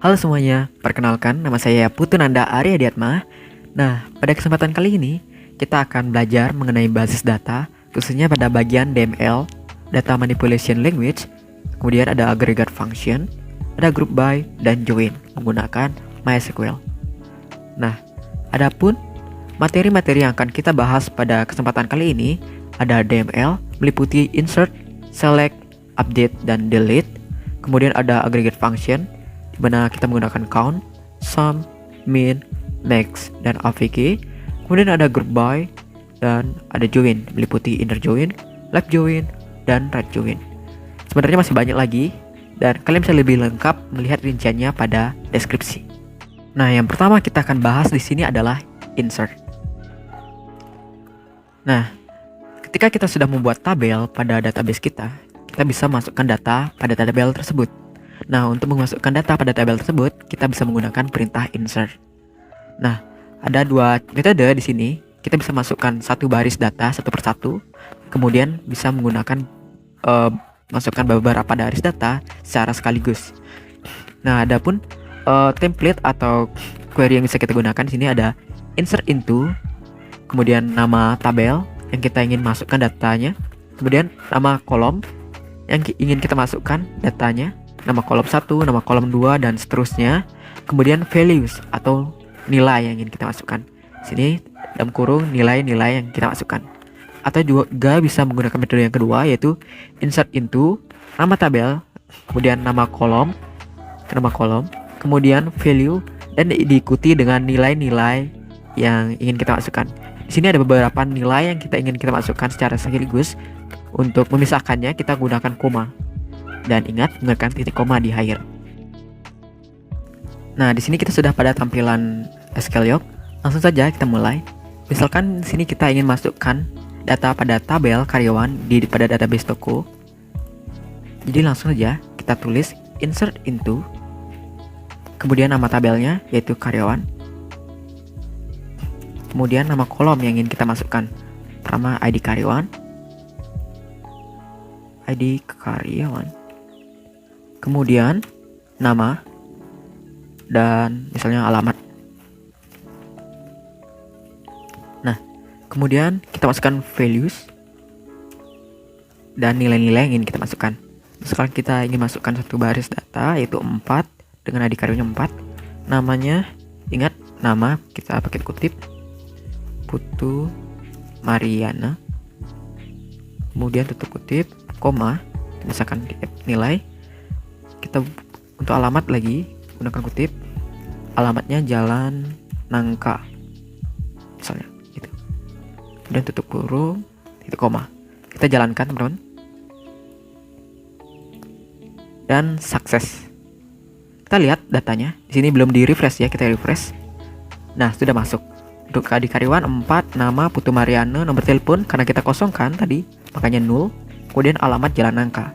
Halo semuanya, perkenalkan nama saya Putu Nanda Arya Diatma. Nah, pada kesempatan kali ini kita akan belajar mengenai basis data, khususnya pada bagian DML, Data Manipulation Language, kemudian ada aggregate function, ada group by, dan join menggunakan MySQL. Nah, adapun materi-materi yang akan kita bahas pada kesempatan kali ini ada DML, meliputi insert, select, update, dan delete. Kemudian ada aggregate function, di mana kita menggunakan count, sum, min, max, dan avg. Kemudian ada group by dan ada join, meliputi inner join, left join, dan right join. Sebenarnya masih banyak lagi dan kalian bisa lebih lengkap melihat rinciannya pada deskripsi. Nah, yang pertama kita akan bahas di sini adalah insert. Nah, ketika kita sudah membuat tabel pada database kita bisa masukkan data pada tabel tersebut. Nah, untuk memasukkan data pada tabel tersebut, kita bisa menggunakan perintah insert. Nah, ada dua metode di sini. Kita bisa masukkan satu baris data satu persatu, kemudian bisa menggunakan masukkan beberapa baris data secara sekaligus. Nah, adapun template atau query yang bisa kita gunakan di sini ada insert into, kemudian nama tabel yang kita ingin masukkan datanya, kemudian nama kolom yang ingin kita masukkan datanya, nama kolom 1, nama kolom 2, dan seterusnya. Kemudian values atau nilai yang ingin kita masukkan. Sini dalam kurung nilai-nilai yang kita masukkan. Atau juga bisa menggunakan metode yang kedua, yaitu insert into, nama tabel, kemudian nama kolom, kemudian value, dan diikuti dengan nilai-nilai yang ingin kita masukkan. Di sini ada beberapa nilai yang kita ingin kita masukkan secara sekaligus. Untuk memisahkannya kita gunakan koma. Dan ingat menggunakan titik koma di akhir. Nah, di sini kita sudah pada tampilan SQL Yoke. Langsung saja kita mulai. Misalkan di sini kita ingin masukkan data pada tabel karyawan pada database toko. Jadi langsung saja kita tulis insert into, kemudian nama tabelnya yaitu karyawan. Kemudian nama kolom yang ingin kita masukkan. Pertama ID karyawan. Kemudian nama dan misalnya alamat. Nah, kemudian kita masukkan values dan nilai-nilai yang ingin kita masukkan. Misalkan kita ingin masukkan satu baris data yaitu 4 dengan ID karyawannya 4. Namanya, ingat nama kita pakai kutip Putu Mariana. Kemudian tutup kutip, koma, misalkan nilai. Kita untuk alamat lagi gunakan kutip, alamatnya Jalan Nangka misalnya gitu. Kemudian tutup kurung, titik koma. Kita jalankan teman-teman. Dan sukses. Kita lihat datanya. Di sini belum di refresh ya, kita refresh. Nah, sudah masuk. Untuk ID karyawan 4, nama Putu Mariana, nomor telepon karena kita kosongkan tadi, makanya 0. Kemudian alamat Jalan Nangka.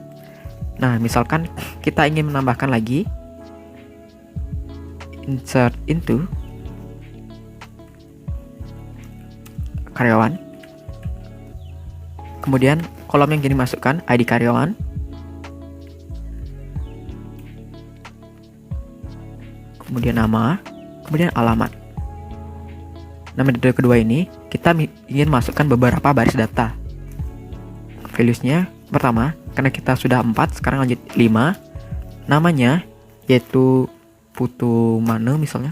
Nah, misalkan kita ingin menambahkan lagi, insert into karyawan. Kemudian kolom yang ingin dimasukkan ID karyawan. Kemudian nama, kemudian alamat. Nah, metode kedua ini kita ingin masukkan beberapa baris data. Valuesnya pertama, karena kita sudah 4, sekarang lanjut 5. Namanya yaitu Putu Mane misalnya,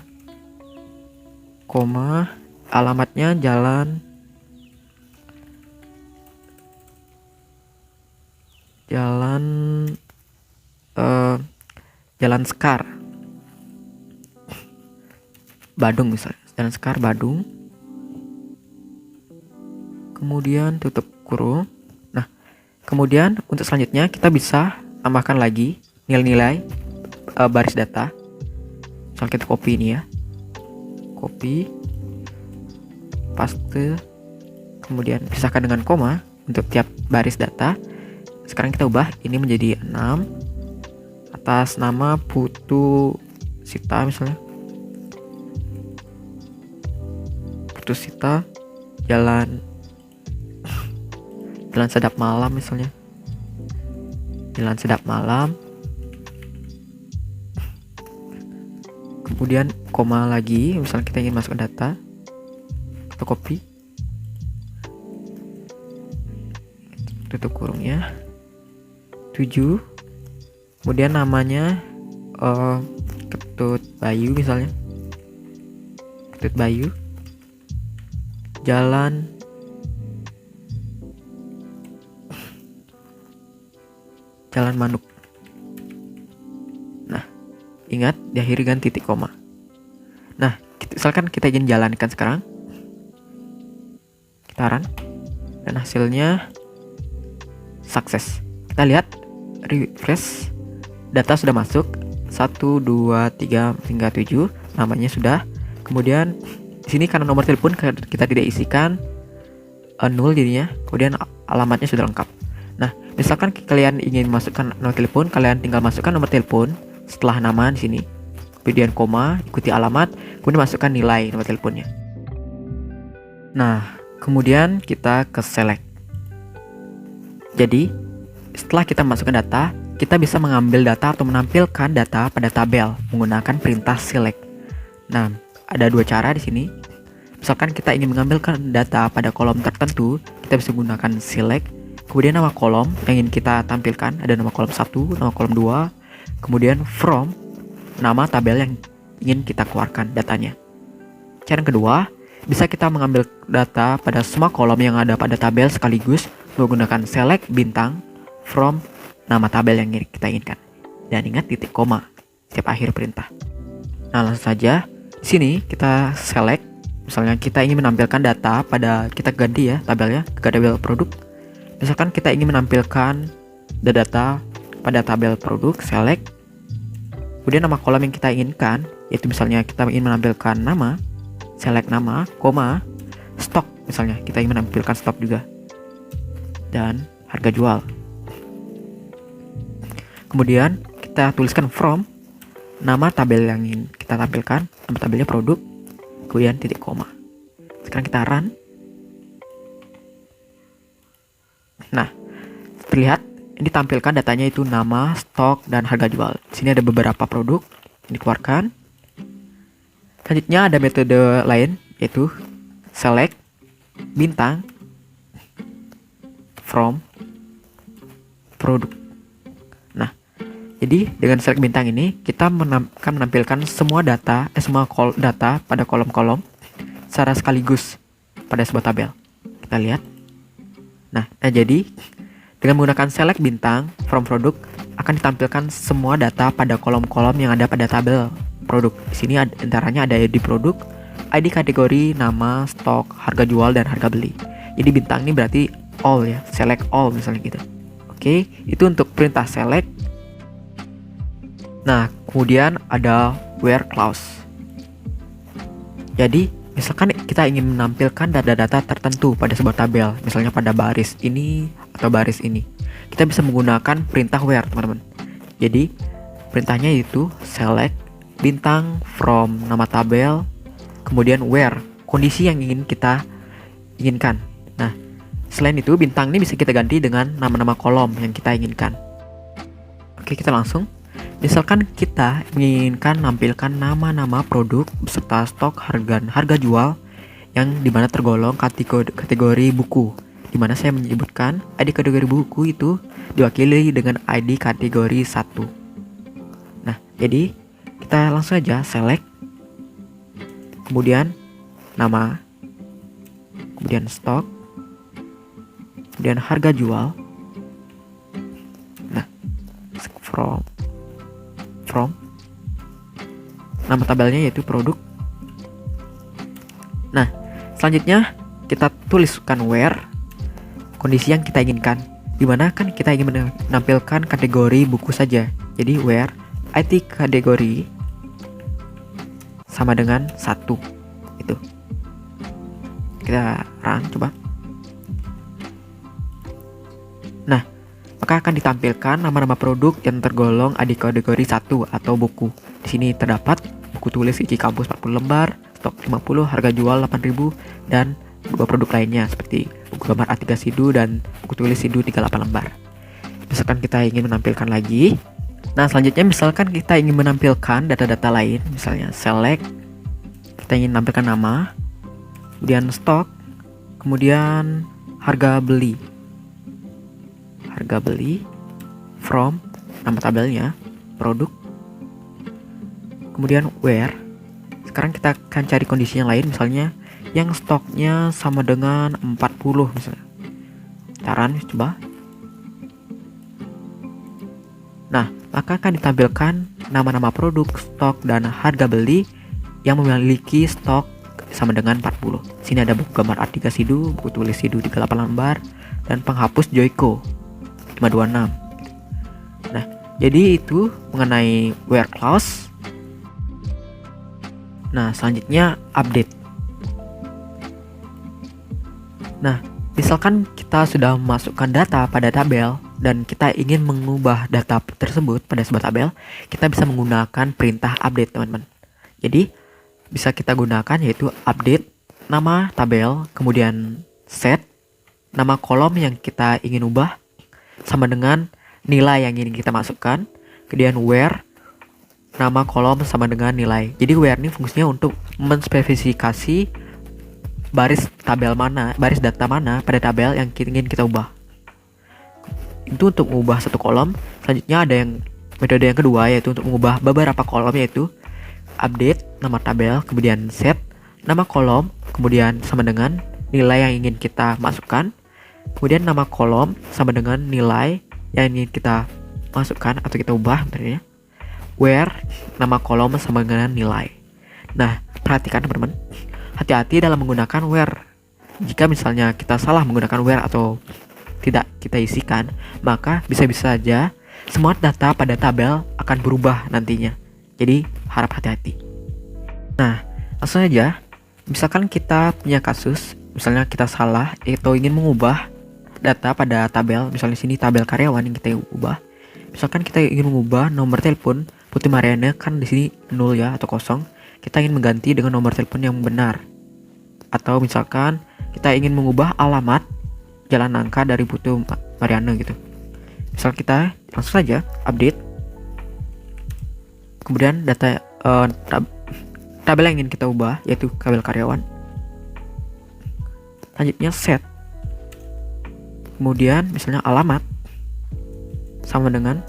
koma, alamatnya Jalan Sekar Badung misalnya, Jalan Sekar Badung. Kemudian tutup kurung. Nah, kemudian untuk selanjutnya kita bisa tambahkan lagi nilai-nilai baris data. Misalnya kita copy ini ya, copy, paste, kemudian pisahkan dengan koma untuk tiap baris data. Sekarang kita ubah ini menjadi 6 atas nama Putu Sita misalnya, Putu Sita Jalan Sedap Malam misalnya, Jalan Sedap Malam. kemudian koma lagi, misalnya kita ingin masuk data, kita copy, tutup kurungnya, 7, kemudian namanya Ketut Bayu misalnya, Ketut Bayu, Jalan Manuk. Nah, ingat diakhiri dengan titik koma. Nah, misalkan kita ingin jalankan sekarang, kita run, dan hasilnya sukses. Kita lihat, refresh, data sudah masuk 1, 2, 3 hingga 7, namanya sudah. Kemudian di sini karena nomor telepon kita tidak isikan, 0 jadinya. Kemudian alamatnya sudah lengkap. Nah, misalkan kalian ingin masukkan nomor telepon, kalian tinggal masukkan nomor telepon setelah nama di sini, kemudian koma, ikuti alamat, kemudian masukkan nilai nomor teleponnya. Nah, kemudian kita ke select. Jadi, setelah kita masukkan data, kita bisa mengambil data atau menampilkan data pada tabel menggunakan perintah select. Nah, ada dua cara di sini. Misalkan kita ingin mengambilkan data pada kolom tertentu, kita bisa menggunakan select. Kemudian nama kolom yang ingin kita tampilkan, ada nama kolom 1, nama kolom 2, kemudian from, nama tabel yang ingin kita keluarkan datanya. Cara yang kedua, bisa kita mengambil data pada semua kolom yang ada pada tabel sekaligus menggunakan select bintang from nama tabel yang kita inginkan. Dan ingat titik koma setiap akhir perintah. Nah, langsung saja di sini kita select. Misalnya kita ingin menampilkan data pada, kita ganti ya tabelnya ke tabel produk. Misalkan kita ingin menampilkan data pada tabel produk, select. Kemudian nama kolom yang kita inginkan, yaitu misalnya kita ingin menampilkan nama, select nama, koma, stok misalnya, kita ingin menampilkan stok juga. Dan harga jual. Kemudian kita tuliskan from, nama tabel yang ingin kita tampilkan, nama tabelnya produk, kemudian titik koma. Sekarang kita run. Nah, terlihat ini ditampilkan datanya itu nama, stok, dan harga jual. Di sini ada beberapa produk yang dikeluarkan. Selanjutnya ada metode lain, yaitu select bintang from produk. Nah, jadi dengan select bintang ini kita akan menampilkan semua data, data pada kolom-kolom secara sekaligus pada sebuah tabel. Kita lihat. Nah, jadi dengan menggunakan select bintang from produk akan ditampilkan semua data pada kolom-kolom yang ada pada tabel produk. Di sini antaranya ada ID produk, ID kategori, nama, stok, harga jual, dan harga beli. Jadi bintang ini berarti all ya, select all misalnya gitu. Oke, itu untuk perintah select. Nah, kemudian ada where clause. Jadi misalkan kita ingin menampilkan data-data tertentu pada sebuah tabel, misalnya pada baris ini atau baris ini, kita bisa menggunakan perintah where, teman-teman. Jadi perintahnya itu select bintang from nama tabel, kemudian where, kondisi yang ingin kita inginkan. Nah, selain itu bintang ini bisa kita ganti dengan nama-nama kolom yang kita inginkan. Oke, kita langsung. Misalkan kita menginginkan menampilkan nama-nama produk beserta stok, harga jual yang dimana tergolong kategori buku, dimana saya menyebutkan ID kategori buku itu diwakili dengan ID kategori 1. Nah, jadi kita langsung aja select, kemudian nama, kemudian stok, kemudian harga jual. Nah, from nama tabelnya yaitu produk. Nah, selanjutnya kita tuliskan where, kondisi yang kita inginkan, dimana kan kita ingin menampilkan kategori buku saja. Jadi where ID kategori sama dengan 1. Itu kita run coba. Nah, maka akan ditampilkan nama-nama produk yang tergolong ID kategori 1 atau buku. Di sini terdapat buku tulis isi kampus 40 lembar, stok 50, harga jual 8.000, dan dua produk lainnya seperti buku gambar A3 Sidu dan buku tulis Sidu 38 lembar. Misalkan kita ingin menampilkan lagi, Nah, selanjutnya misalkan kita ingin menampilkan data-data lain, misalnya select, kita ingin menampilkan nama, kemudian stok, kemudian harga beli, from, nama tabelnya, produk, kemudian where. Sekarang kita akan cari kondisi yang lain, misalnya yang stoknya sama dengan 40 misalnya. Taran, coba. Nah, maka akan ditampilkan nama-nama produk, stok, dan harga beli yang memiliki stok sama dengan 40. Sini ada buku gambar art 3 sidu, buku tulis sidu 38 lembar, dan penghapus Joico 526. Nah, jadi itu mengenai where clause. Nah, selanjutnya update. Nah, misalkan kita sudah memasukkan data pada tabel dan kita ingin mengubah data tersebut pada sebuah tabel, kita bisa menggunakan perintah update, teman-teman. Jadi, bisa kita gunakan yaitu update nama tabel, kemudian set nama kolom yang kita ingin ubah sama dengan nilai yang ingin kita masukkan, kemudian where nama kolom sama dengan nilai. Jadi where ini fungsinya untuk menspesifikasi baris data mana pada tabel yang ingin kita ubah. Itu untuk mengubah satu kolom. Selanjutnya ada metode yang kedua, yaitu untuk mengubah beberapa kolom, yaitu update nama tabel, kemudian set nama kolom, kemudian sama dengan nilai yang ingin kita masukkan, kemudian nama kolom sama dengan nilai yang ingin kita masukkan atau kita ubah, bentarnya. Where nama kolom sama dengan nilai. Nah, perhatikan teman-teman, hati-hati dalam menggunakan where. Jika misalnya kita salah menggunakan where atau tidak kita isikan, maka bisa-bisa saja semua data pada tabel akan berubah nantinya. Jadi harap hati-hati. Nah, langsung aja. Misalkan kita punya kasus, misalnya kita salah atau ingin mengubah data pada tabel, misalnya sini tabel karyawan yang kita ubah. Misalkan kita ingin mengubah nomor telepon Putri Mariana, kan di sini 0 ya atau kosong. Kita ingin mengganti dengan nomor telepon yang benar. Atau misalkan kita ingin mengubah alamat jalan nangka dari Putri Mariana gitu. Misal kita langsung saja update. Kemudian data tabel yang ingin kita ubah yaitu tabel karyawan. Selanjutnya set. Kemudian misalnya alamat sama dengan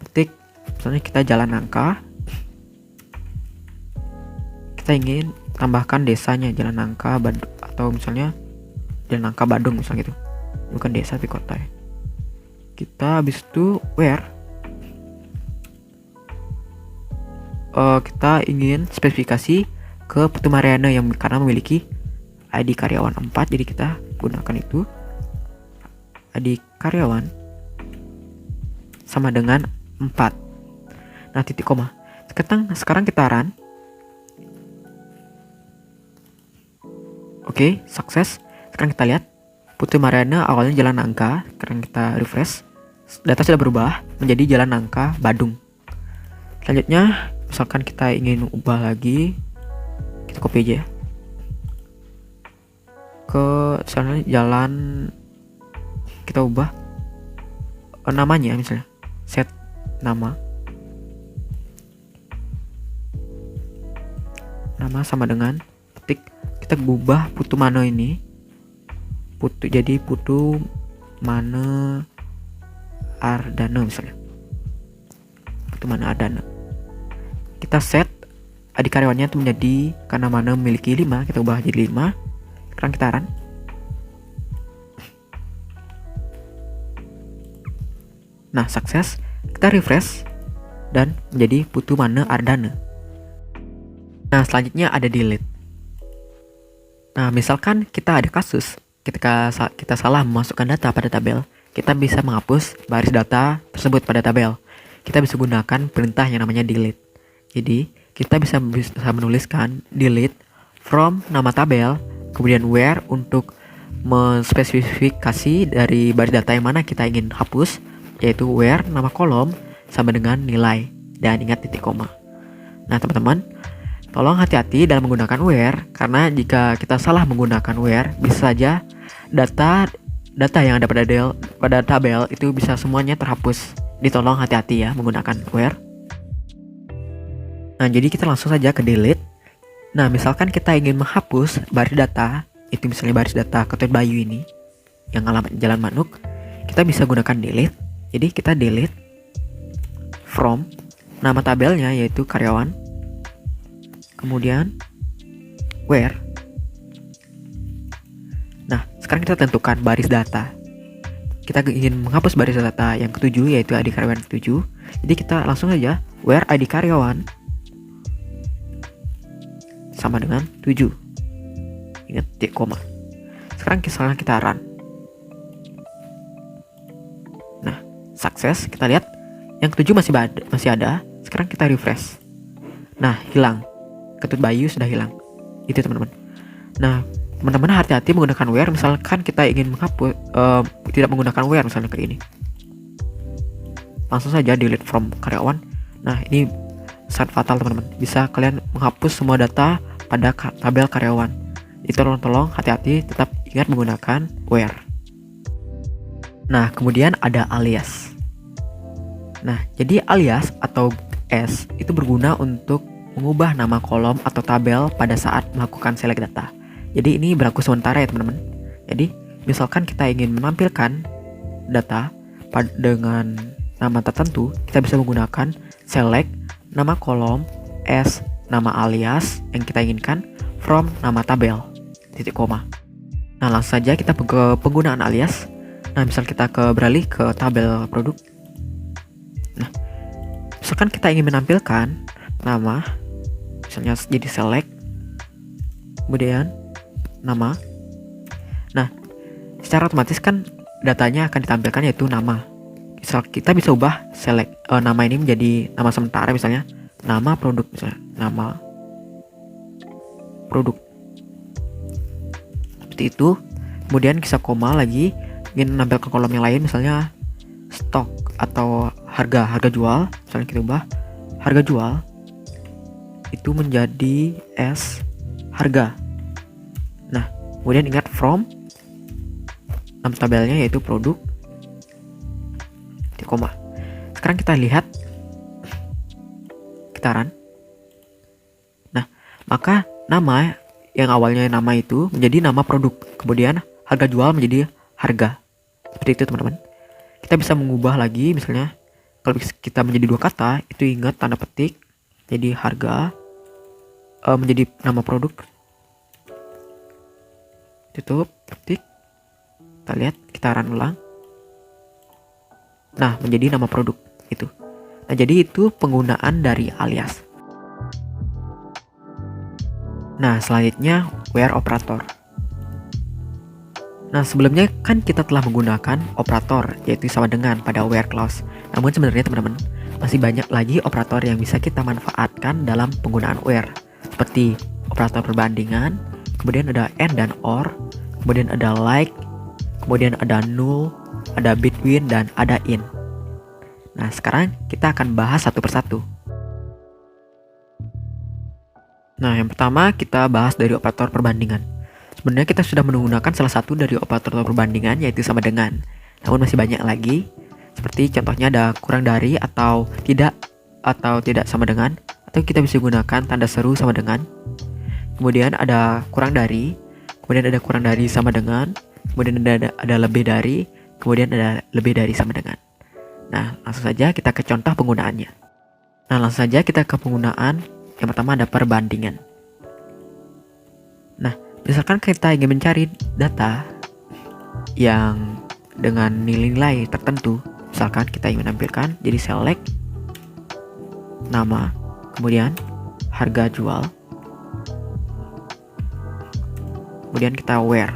ketik, misalnya kita jalan nangka. Kita ingin tambahkan desanya jalan nangka atau misalnya jalan nangka Badung misalnya gitu. Bukan desa tapi kota ya. Kita habis itu where kita ingin spesifikasi ke Putu Mariana yang karena memiliki ID karyawan 4, jadi kita gunakan itu ID karyawan sama dengan 4. Nah, titik koma. Sekarang kita run. Oke, sukses. Sekarang kita lihat Putri Mariana awalnya jalan nangka. Sekarang kita refresh. Data sudah berubah menjadi jalan nangka Badung. Selanjutnya, misalkan kita ingin ubah lagi, kita copy aja ke misalnya jalan, kita ubah namanya, misalnya set nama sama dengan ketik, kita ubah Putu Mano ini jadi Putu Mano Ardana misalnya, Putu Mano Ardana. Kita set adik karyawannya itu menjadi karena mana memiliki 5, kita ubah jadi 5. Sekarang kita run. Nah, sukses. Kita refresh dan menjadi Putu Mano Ardana. Nah, selanjutnya ada delete. Nah, misalkan kita ada kasus ketika kita salah memasukkan data pada tabel, kita bisa menghapus baris data tersebut pada tabel. Kita bisa gunakan perintah yang namanya delete. Jadi, kita bisa menuliskan delete from nama tabel, kemudian where untuk menspesifikasi dari baris data yang mana kita ingin hapus, yaitu where nama kolom sama dengan nilai, dan ingat titik koma. Nah, teman-teman, tolong hati-hati dalam menggunakan where, karena jika kita salah menggunakan where, bisa saja data yang ada pada tabel itu bisa semuanya terhapus. Ditolong hati-hati ya menggunakan where. Nah, jadi kita langsung saja ke delete. Nah, misalkan kita ingin menghapus baris data, itu misalnya baris data Ketut Bayu ini, yang alamat Jalan Manuk, kita bisa gunakan delete. Jadi kita delete from nama tabelnya yaitu karyawan, kemudian where. Nah, sekarang kita tentukan baris data. Kita ingin menghapus baris data yang ketujuh yaitu ID karyawan ketujuh. Jadi kita langsung saja where ID karyawan sama dengan 7. Ingat titik koma. Sekarang kita run. Nah, sukses. Kita lihat yang ketujuh masih ada. Sekarang kita refresh. Nah, hilang. Ketut Bayu sudah hilang. Itu teman-teman. Nah, teman-teman hati-hati menggunakan where. Misalkan kita ingin menghapus tidak menggunakan where, misalnya kayak ini, langsung saja delete from karyawan. Nah, ini sangat fatal teman-teman. Bisa kalian menghapus semua data pada tabel karyawan. Itu tolong hati-hati, tetap ingat menggunakan where. Nah, kemudian ada alias. Nah, jadi alias atau S itu berguna untuk mengubah nama kolom atau tabel pada saat melakukan select data. Jadi ini berlaku sementara ya teman-teman. Jadi misalkan kita ingin menampilkan data dengan nama tertentu, kita bisa menggunakan select nama kolom S nama alias yang kita inginkan from nama tabel titik koma. Nah, langsung saja kita ke penggunaan alias. Nah, misal kita beralih ke tabel produk. Nah, misalkan kita ingin menampilkan nama, misalnya jadi select, kemudian nama. Nah, secara otomatis kan datanya akan ditampilkan yaitu nama. Misal kita bisa ubah select nama ini menjadi nama sementara, misalnya nama produk, misalnya nama produk seperti itu. Kemudian kisah koma lagi, ingin menampilkan kolom yang lain, misalnya stok atau harga jual, misalnya kita ubah harga jual itu menjadi S harga. Nah, kemudian ingat from nama tabelnya yaitu produk titik koma. Sekarang kita lihat, kita run. Nah, maka nama yang awalnya nama itu menjadi nama produk, kemudian harga jual menjadi harga. Seperti itu teman-teman. Kita bisa mengubah lagi, misalnya kalau kita menjadi dua kata, itu ingat tanda petik, jadi harga menjadi nama produk, tutup petik. Kita lihat, kita run ulang. Nah, menjadi nama produk itu. Nah, jadi itu penggunaan dari alias. Nah, selanjutnya where operator. Nah, sebelumnya kan kita telah menggunakan operator, yaitu sama dengan pada where clause. Namun sebenarnya teman-teman, masih banyak lagi operator yang bisa kita manfaatkan dalam penggunaan where. Seperti operator perbandingan, kemudian ada and dan or, kemudian ada like, kemudian ada null, ada between, dan ada in. Nah, sekarang kita akan bahas satu persatu. Nah, yang pertama kita bahas dari operator perbandingan. Sebenarnya kita sudah menggunakan salah satu dari operator perbandingan, yaitu sama dengan. Namun masih banyak lagi. Seperti contohnya ada kurang dari atau tidak sama dengan, atau kita bisa gunakan tanda seru sama dengan. Kemudian ada kurang dari, kemudian ada kurang dari sama dengan, kemudian ada lebih dari, kemudian ada lebih dari sama dengan. Nah, langsung saja kita ke contoh penggunaannya. Nah, langsung saja kita ke penggunaan. Yang pertama ada perbandingan. Nah, misalkan kita ingin mencari data yang dengan nilai-nilai tertentu, misalkan kita ingin menampilkan, jadi select nama, kemudian harga jual, kemudian kita where.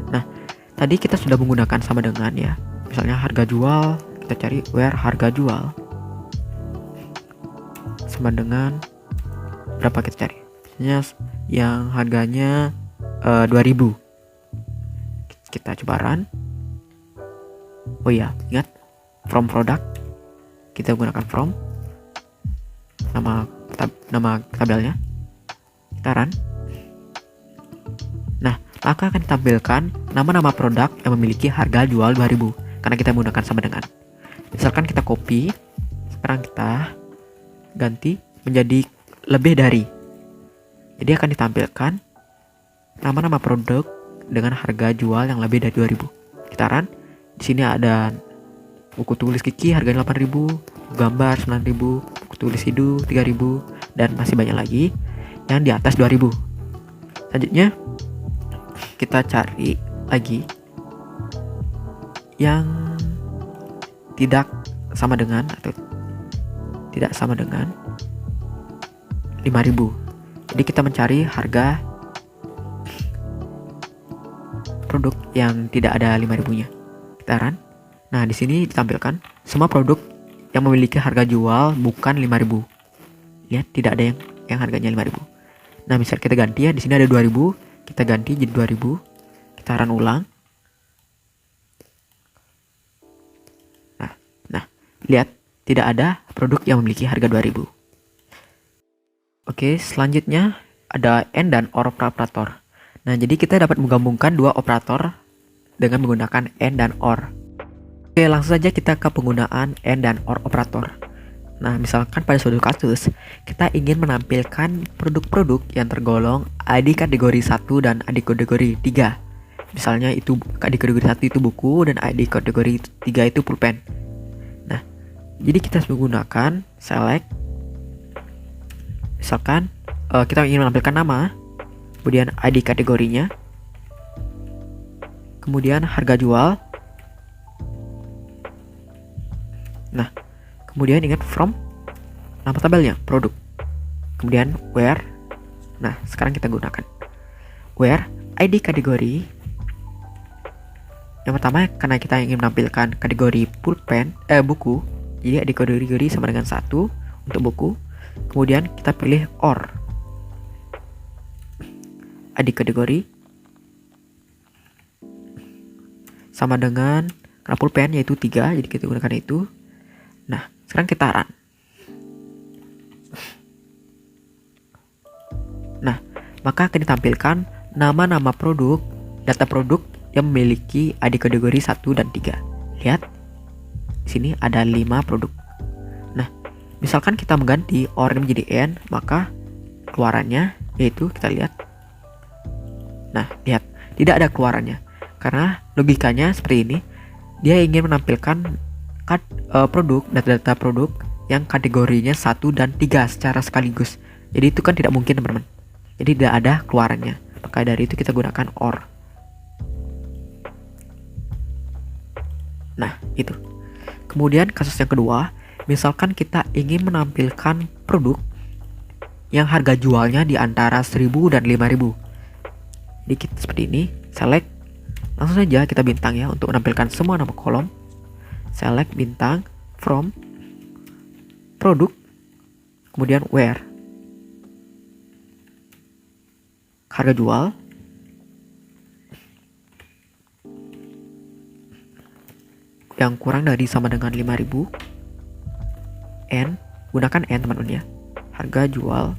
Nah, tadi kita sudah menggunakan sama dengan ya, misalnya harga jual, kita cari where harga jual sama dengan berapa, kita cari misalnya yang harganya 2000. Kita coba run. Oh iya, ingat from product kita gunakan from nama tabelnya, kita run. Nah, maka akan ditampilkan nama-nama produk yang memiliki harga jual 2000. karena kita menggunakan sama dengan. Misalkan kita copy, sekarang kita ganti menjadi lebih dari. Jadi akan ditampilkan nama-nama produk dengan harga jual yang lebih dari 2000. Kita run. Di sini ada buku tulis Kiki harganya 8000, gambar 9000, buku tulis Hidu 3000, dan masih banyak lagi yang di atas 2000. Selanjutnya kita cari lagi yang tidak sama dengan atau tidak sama dengan 5000. Jadi kita mencari harga produk yang tidak ada 5000-nya. Kita run. Nah, di sini ditampilkan semua produk yang memiliki harga jual bukan 5000. Lihat, tidak ada yang harganya 5000. Nah, misal kita ganti ya, di sini ada 2000, kita ganti jadi 2000. Kita run ulang. Nah, lihat, tidak ada produk yang memiliki harga 2000. Oke, selanjutnya ada AND dan OR operator. Nah, jadi kita dapat menggabungkan dua operator dengan menggunakan AND dan OR. Oke, langsung saja kita ke penggunaan AND dan OR operator. Nah, misalkan pada suatu kasus, kita ingin menampilkan produk-produk yang tergolong ID kategori 1 dan ID kategori 3. Misalnya itu ID kategori 1 itu buku dan ID kategori 3 itu pulpen. Nah, jadi kita harus menggunakan select. Misalkan kita ingin menampilkan nama, kemudian ID kategorinya, kemudian harga jual. Nah, kemudian ingat from, nama tabelnya, produk. Kemudian where. Nah, sekarang kita gunakan where ID kategori. Yang pertama, karena kita ingin menampilkan kategori pulpen, buku, jadi ID kategori sama dengan 1 untuk buku. Kemudian kita pilih OR ID kategori sama dengan karena pulpen yaitu 3, jadi kita gunakan itu. Nah, sekarang kita run. Nah, maka akan ditampilkan nama-nama produk, data produk yang memiliki ID kategori 1 dan 3. Lihat, di sini ada 5 produk. Nah, misalkan kita mengganti OR menjadi AND, maka keluarannya yaitu kita lihat. Nah, lihat, tidak ada keluarannya. Karena logikanya seperti ini, dia ingin menampilkan produk, data-data produk yang kategorinya 1 dan 3 secara sekaligus. Jadi itu kan tidak mungkin, teman-teman. Jadi tidak ada keluarannya. Maka dari itu kita gunakan OR. Nah, itu. Kemudian kasus yang kedua, misalkan kita ingin menampilkan produk yang harga jualnya di antara 1000 dan 5000. Jadi kita seperti ini, select, langsung saja kita bintang ya untuk menampilkan semua nama kolom. Select bintang from produk, kemudian where harga jual, yang kurang dari sama dengan 5000, and gunakan and teman-teman ya, harga jual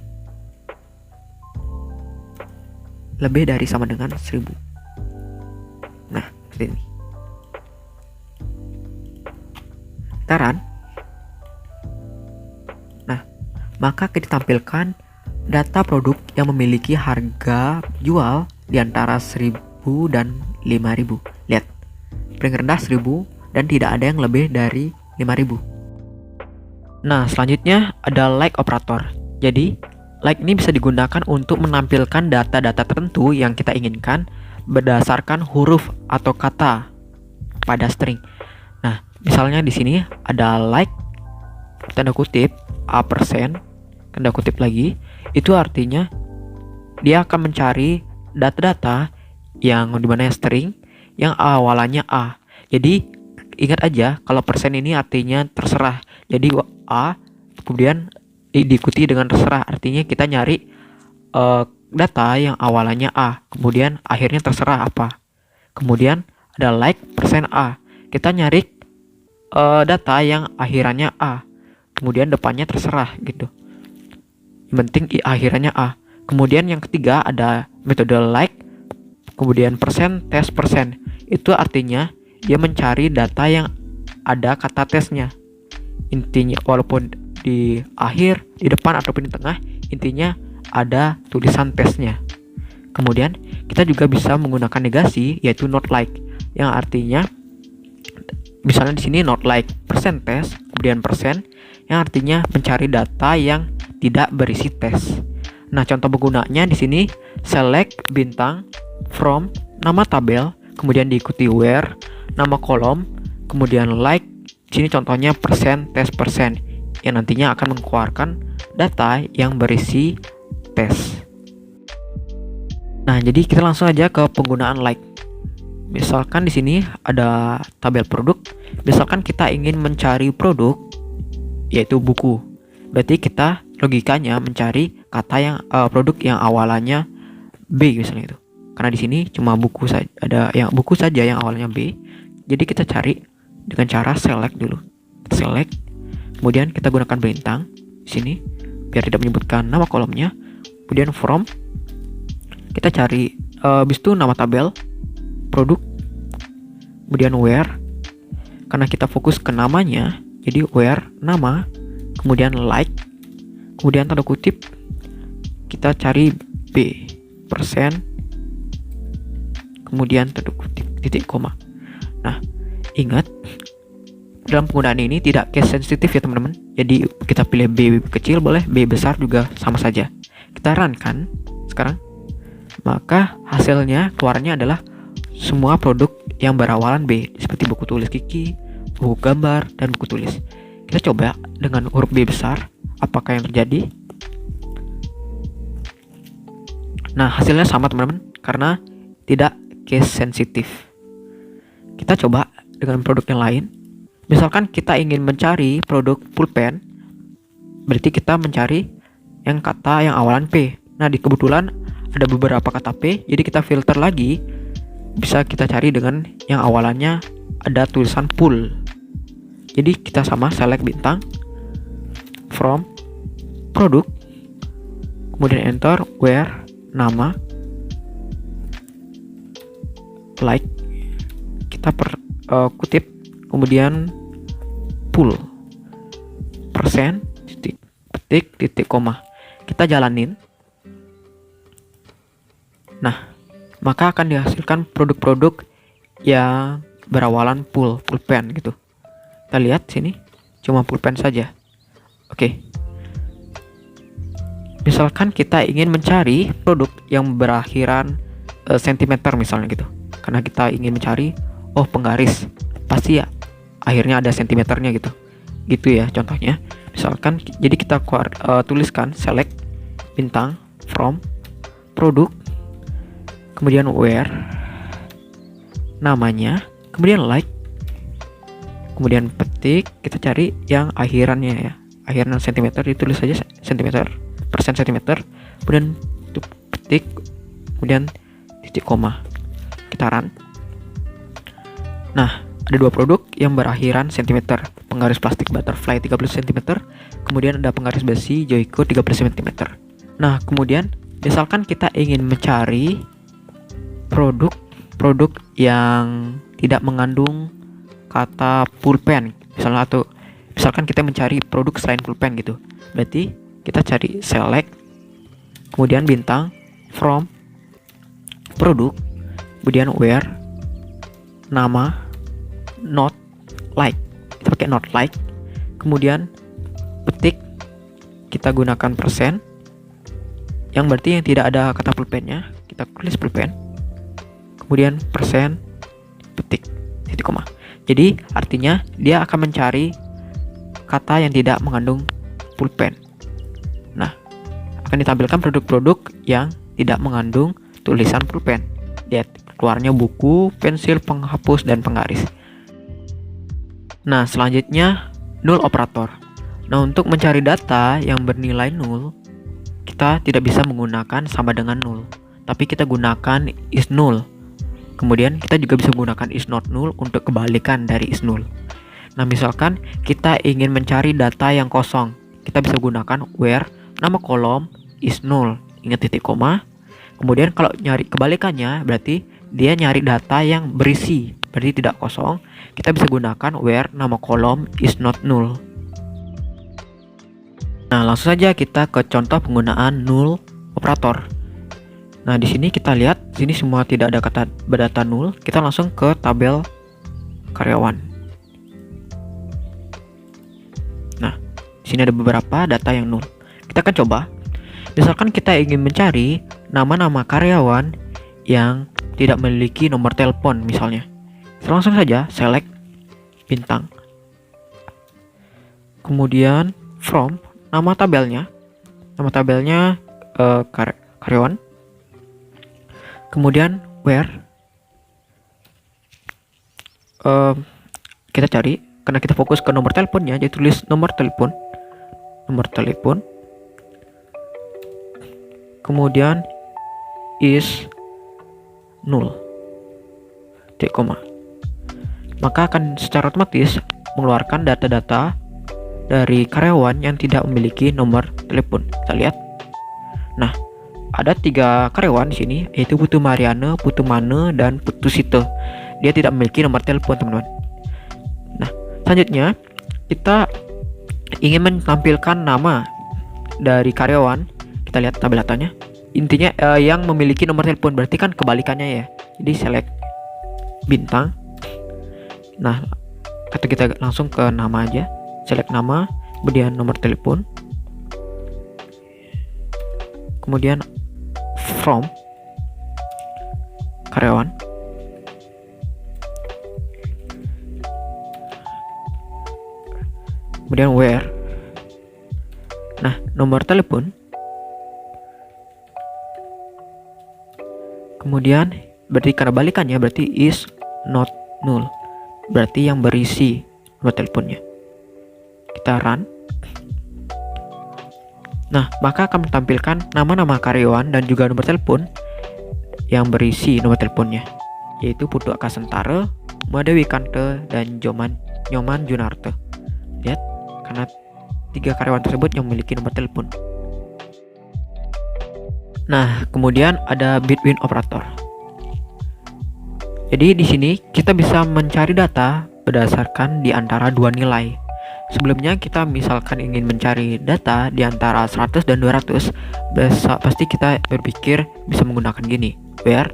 lebih dari sama dengan 1000. Nah, seperti ini. Kita run. Nah, maka kita tampilkan data produk yang memiliki harga jual di antara 1000 dan 5000. Lihat, paling rendah 1000 dan tidak ada yang lebih dari 5000. Nah, selanjutnya ada like operator. Jadi, like ini bisa digunakan untuk menampilkan data-data tertentu yang kita inginkan berdasarkan huruf atau kata pada string. Nah, misalnya di sini ada like tanda kutip a persen tanda kutip lagi, itu artinya dia akan mencari data-data yang dimana string yang awalannya a. Jadi ingat aja kalau persen ini artinya terserah. Jadi a kemudian diikuti dengan terserah, artinya kita nyari data yang awalannya a, kemudian akhirnya terserah apa. Kemudian ada like persen a, kita nyari data yang akhirannya a, kemudian depannya terserah gitu. Yang penting akhirannya a. Kemudian yang ketiga ada metode like, kemudian persen tes persen. Itu artinya dia mencari data yang ada kata tesnya. Intinya walaupun di akhir, di depan ataupun di tengah, intinya ada tulisan tesnya. Kemudian kita juga bisa menggunakan negasi, yaitu not like, yang artinya misalnya di sini not like %tes, kemudian persen, yang artinya mencari data yang tidak berisi tes. Nah, contoh penggunanya di sini select bintang from nama tabel, kemudian diikuti where nama kolom, kemudian like. Di sini contohnya %tes persen, yang nantinya akan mengeluarkan data yang berisi tes. Nah, jadi kita langsung aja ke penggunaan like. Misalkan di sini ada tabel produk. Misalkan kita ingin mencari produk, yaitu buku. Berarti kita logikanya mencari kata yang produk yang awalannya B misalnya itu. Karena di sini cuma buku saja, ada yang buku saja yang awalnya B. Jadi kita cari dengan cara select dulu. Select. Kemudian kita gunakan bintang di sini biar tidak menyebutkan nama kolomnya. Kemudian from, kita cari habis itu nama tabel, produk, kemudian where, karena kita fokus ke namanya, jadi where nama, kemudian like, kemudian tanda kutip kita cari B, persen, kemudian tanda kutip titik koma. Nah, ingat dalam penggunaan ini tidak case sensitif ya teman-teman. Jadi kita pilih B kecil boleh, B besar juga sama saja. Kita run kan sekarang, maka hasilnya keluarnya adalah semua produk yang berawalan B, seperti buku tulis Kiki, buku gambar, dan buku tulis. Kita coba dengan huruf B besar, apakah yang terjadi? Nah, hasilnya sama teman-teman, karena tidak case sensitif. Kita coba dengan produk yang lain. Misalkan kita ingin mencari produk pulpen, berarti kita mencari yang kata yang awalan P. Nah, di kebetulan ada beberapa kata P, jadi kita filter lagi. Bisa kita cari dengan yang awalannya ada tulisan pull. Jadi kita sama select bintang from produk, kemudian enter where nama, like, kita kutip, kemudian pull, persen, titik, petik, titik, koma. Kita jalanin. Nah, maka akan dihasilkan produk-produk yang berawalan pulpen gitu. Kita lihat sini, cuma pulpen saja. Oke. Misalkan kita ingin mencari produk yang berakhiran sentimeter misalnya gitu. Karena kita ingin mencari penggaris, pasti ya akhirnya ada sentimeternya gitu. Gitu ya contohnya. Misalkan jadi kita tuliskan select bintang from produk, kemudian where namanya, kemudian like, kemudian petik, kita cari yang akhirannya ya, akhiran sentimeter, ditulis saja sentimeter, persen sentimeter, kemudian petik, kemudian titik koma, kita run. Nah, ada dua produk yang berakhiran sentimeter, penggaris plastik butterfly 30 cm, kemudian ada penggaris besi Joico 30 cm. Nah, kemudian misalkan kita ingin mencari produk yang tidak mengandung kata pulpen misalnya, atau misalkan kita mencari produk selain pulpen gitu. Berarti kita cari select, kemudian bintang from produk, kemudian where nama, not like, kita pakai not like, kemudian petik, kita gunakan persen, yang berarti yang tidak ada kata pulpennya, kita tulis pulpen, kemudian persen, petik, titik koma. Jadi artinya dia akan mencari kata yang tidak mengandung pulpen. Nah, akan ditampilkan produk-produk yang tidak mengandung tulisan pulpen. Lihat, keluarnya buku, pensil, penghapus, dan penggaris. Nah, selanjutnya null operator. Nah, untuk mencari data yang bernilai null, kita tidak bisa menggunakan sama dengan null, tapi kita gunakan is null. Kemudian kita juga bisa menggunakan is not null untuk kebalikan dari is null. Nah, misalkan kita ingin mencari data yang kosong, kita bisa gunakan where nama kolom is null. Ingat titik koma. Kemudian kalau nyari kebalikannya, berarti dia nyari data yang berisi berarti tidak kosong, kita bisa gunakan where nama kolom is not null. Nah, langsung saja kita ke contoh penggunaan null operator. Nah, di sini kita lihat, sini semua tidak ada kata berdata null. Kita langsung ke tabel karyawan. Nah, di sini ada beberapa data yang null. Kita akan coba. Misalkan kita ingin mencari nama-nama karyawan yang tidak memiliki nomor telepon misalnya. Langsung saja select bintang. Kemudian from nama tabelnya. Nama tabelnya karyawan. Kemudian where kita cari, karena kita fokus ke nomor teleponnya, jadi tulis nomor telepon. Kemudian is null, koma, maka akan secara otomatis mengeluarkan data-data dari karyawan yang tidak memiliki nomor telepon. Kita lihat. Nah, ada 3 karyawan di sini, yaitu Putu Mariana, Putu Mane, dan Putu Site. Dia tidak memiliki nomor telepon, teman-teman. Nah, selanjutnya kita ingin menampilkan nama dari karyawan. Kita lihat tabel datanya. Intinya yang memiliki nomor telepon, berarti kan kebalikannya ya. Jadi select bintang. Nah, kita langsung ke nama aja. Select nama, kemudian nomor telepon. Kemudian from karyawan. Kemudian where. Nah, nomor telepon. Kemudian berarti karena balikannya berarti is not null, berarti yang berisi nomor teleponnya. Kita run. Nah, maka akan menampilkan nama-nama karyawan dan juga nomor telepon yang berisi nomor teleponnya, yaitu Putu Akasentara, Madewi Kante, dan Nyoman Junarte. Lihat, karena 3 karyawan tersebut yang memiliki nomor telepon. Nah, kemudian ada between operator. Jadi di sini kita bisa mencari data berdasarkan di antara 2 nilai. Sebelumnya kita misalkan ingin mencari data di antara 100 dan 200, pasti kita berpikir bisa menggunakan gini. Where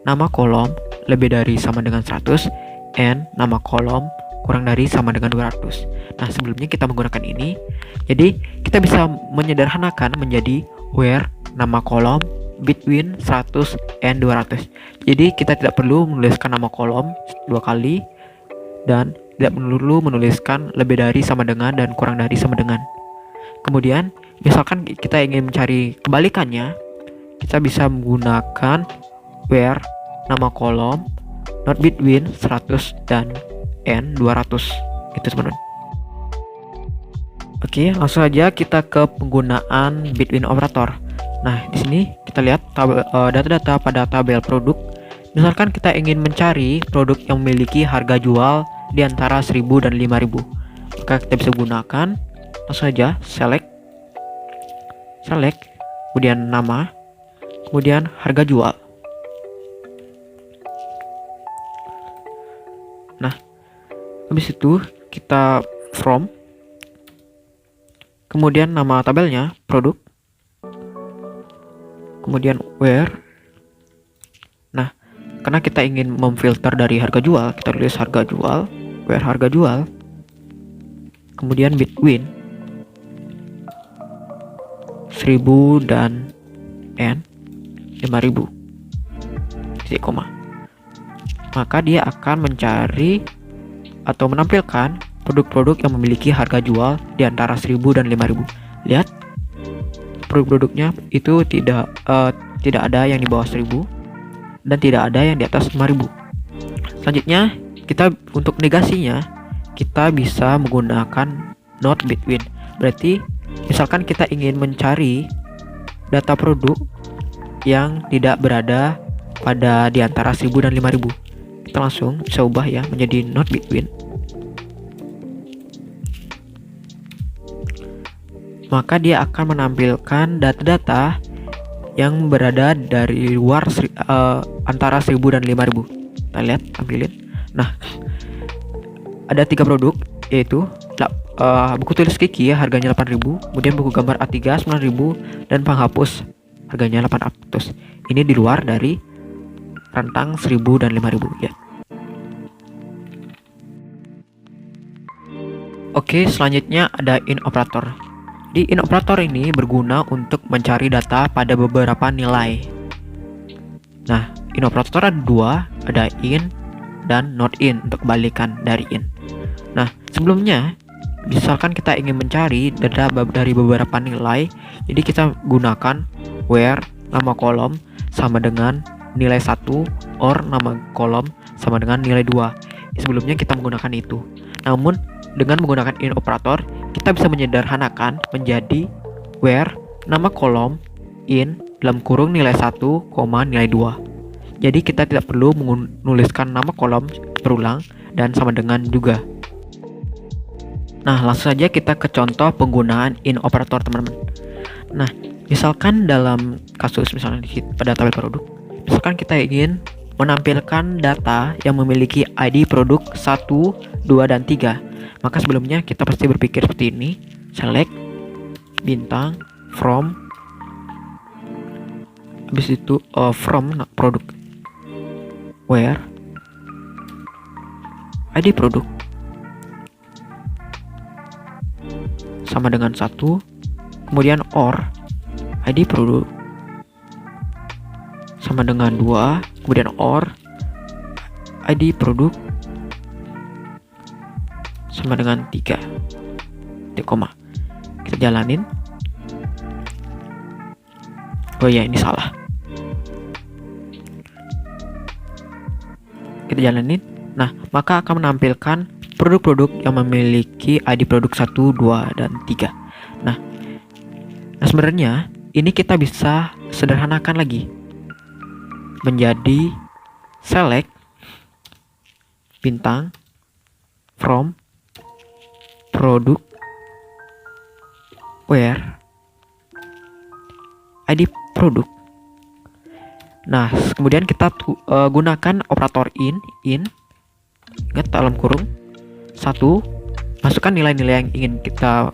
nama kolom lebih dari sama dengan 100 and nama kolom kurang dari sama dengan 200. Nah, sebelumnya kita menggunakan ini. Jadi kita bisa menyederhanakan menjadi where nama kolom between 100 and 200. Jadi kita tidak perlu menuliskan nama kolom 2 kali dan tidak perlu menuliskan lebih dari sama dengan dan kurang dari sama dengan. Kemudian misalkan kita ingin mencari kebalikannya, kita bisa menggunakan where nama kolom not between 100 dan and 200. Itu teman-teman. Oke, langsung aja kita ke penggunaan between operator. Nah, di sini kita lihat data-data pada tabel produk. Misalkan kita ingin mencari produk yang memiliki harga jual di antara 1.000 dan 5.000, maka kita bisa gunakan langsung saja select, kemudian nama, kemudian harga jual. Nah, habis itu kita from, kemudian nama tabelnya produk, kemudian where. Nah, karena kita ingin memfilter dari harga jual, kita tulis harga jual, where harga jual, kemudian between 1.000 dan and 5.000, titik koma. Maka dia akan mencari atau menampilkan produk-produk yang memiliki harga jual di antara 1.000 dan 5.000. Lihat, produk-produknya itu tidak ada yang di bawah 1.000 dan tidak ada yang di atas 5.000. Selanjutnya, kita untuk negasinya kita bisa menggunakan not between. Berarti misalkan kita ingin mencari data produk yang tidak berada pada di antara 1.000 dan 5.000, kita langsung bisa ubah ya menjadi not between. Maka dia akan menampilkan data-data yang berada dari luar antara 1.000 dan 5.000. Kita lihat, tampilin. Nah, ada 3 produk, yaitu buku tulis Kiki ya, harganya 8.000, kemudian buku gambar A3 9.000, dan penghapus harganya 800. Ini di luar dari rentang 1.000 dan 5.000 ya. Oke, selanjutnya ada in operator. Di in operator ini berguna untuk mencari data pada beberapa nilai. Nah, in operator ada 2, ada in dan not in untuk kebalikan dari in. Nah, sebelumnya misalkan kita ingin mencari data dari beberapa nilai, jadi kita gunakan where nama kolom sama dengan nilai 1 or nama kolom sama dengan nilai 2. Sebelumnya kita menggunakan itu. Namun dengan menggunakan in operator, kita bisa menyederhanakan menjadi where nama kolom in dalam kurung nilai 1, nilai 2. Jadi kita tidak perlu menuliskan nama kolom berulang dan sama dengan juga. Nah, langsung saja kita ke contoh penggunaan in operator, teman-teman. Nah, misalkan dalam kasus misalnya pada tabel produk, misalkan kita ingin menampilkan data yang memiliki ID produk 1, 2, dan 3. Maka sebelumnya kita pasti berpikir seperti ini. Select, bintang, from, habis itu from produk, where, ID produk sama dengan 1, kemudian or, ID produk sama dengan 2, kemudian or, ID produk sama dengan 3. Koma. Kita jalanin. Oh ya, ini salah. Kita jalanin. Nah, maka akan menampilkan produk-produk yang memiliki ID produk 1, 2, dan 3. Nah sebenarnya ini kita bisa sederhanakan lagi menjadi select, bintang, from, produk, where, ID produk. Nah, kemudian kita gunakan operator in. Ingat, dalam kurung 1, masukkan nilai-nilai yang ingin kita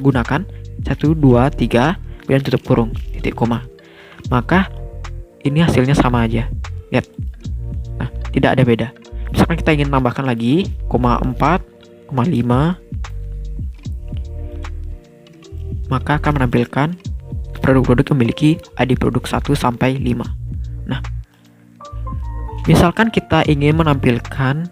gunakan 1, 2, 3, kemudian tutup kurung, titik koma. Maka ini hasilnya sama aja. Lihat. Nah, tidak ada beda. Misalkan kita ingin tambahkan lagi 4, 5, maka akan menampilkan produk-produk yang memiliki ID produk 1 sampai 5. Nah, misalkan kita ingin menampilkan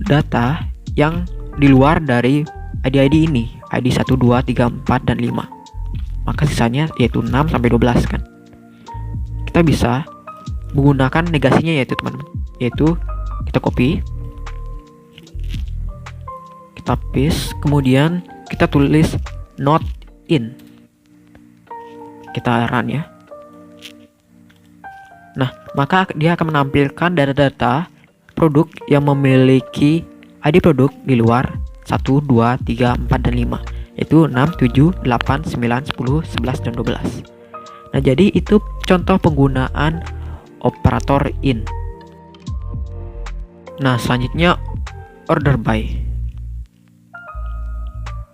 data yang di luar dari ID-ID ini, ID 1, 2, 3, 4, dan 5. Maka sisanya yaitu 6 sampai 12 kan. Kita bisa menggunakan negasinya, yaitu teman-teman, yaitu kita copy, kita paste, kemudian kita tulis not in, kita run ya. Nah, maka dia akan menampilkan data-data produk yang memiliki ID produk di luar 1, 2, 3, 4, dan 5, yaitu 6, 7, 8, 9, 10, 11, dan 12. Nah, jadi itu contoh penggunaan operator in. Nah, selanjutnya order by.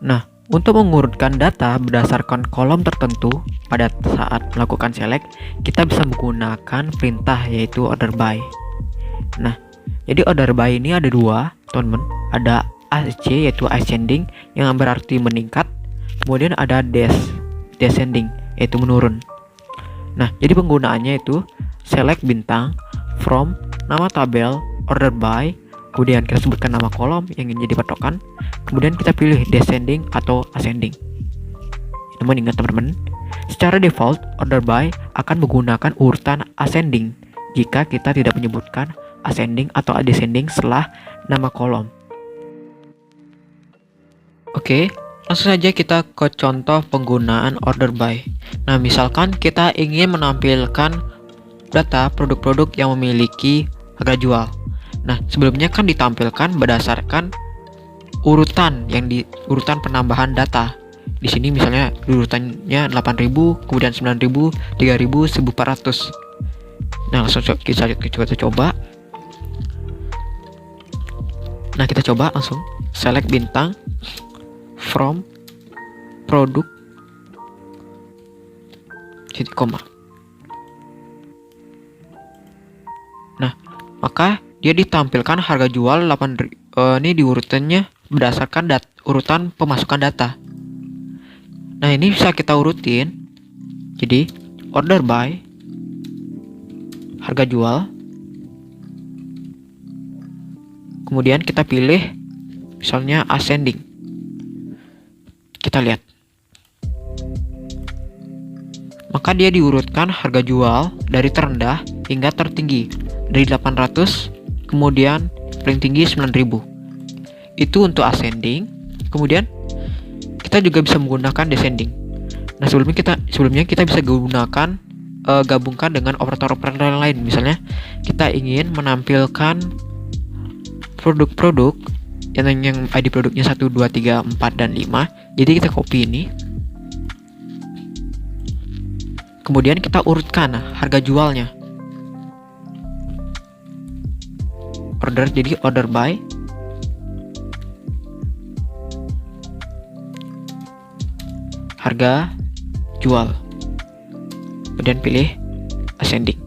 Nah, untuk mengurutkan data berdasarkan kolom tertentu pada saat melakukan select, kita bisa menggunakan perintah yaitu order by. Nah, jadi order by ini ada 2, teman-teman. Ada ASC yaitu ascending yang berarti meningkat, kemudian ada descending yaitu menurun. Nah, jadi penggunaannya itu select bintang, from, nama tabel, order by, kemudian kita sebutkan nama kolom yang ingin jadi patokan, kemudian kita pilih descending atau ascending. Namun ingat teman-teman, secara default order by akan menggunakan urutan ascending jika kita tidak menyebutkan ascending atau descending setelah nama kolom. Oke, langsung saja kita ke contoh penggunaan order by. Nah, misalkan kita ingin menampilkan data produk-produk yang memiliki harga jual. Nah, sebelumnya kan ditampilkan berdasarkan urutan urutan penambahan data. Di sini misalnya urutannya 8.000, kemudian 9.000, 3.000, 1.400. Nah, langsung kita coba. coba langsung select bintang from produk titik koma. Nah, maka dia ditampilkan harga jual 8 ini diurutannya berdasarkan urutan pemasukan data. Nah, ini bisa kita urutin. Jadi, order by harga jual. Kemudian kita pilih misalnya ascending. Kita lihat. Maka dia diurutkan harga jual dari terendah hingga tertinggi, dari 800 kemudian paling tinggi 9000. Itu untuk ascending. Kemudian kita juga bisa menggunakan descending. Nah, sebelumnya kita bisa gunakan gabungkan dengan operator-operator lain. Misalnya kita ingin menampilkan produk-produk yang ID produknya 1, 2, 3, 4, dan 5. Jadi kita copy ini. Kemudian kita urutkan harga jualnya. Jadi order by harga jual. Kemudian pilih ascending.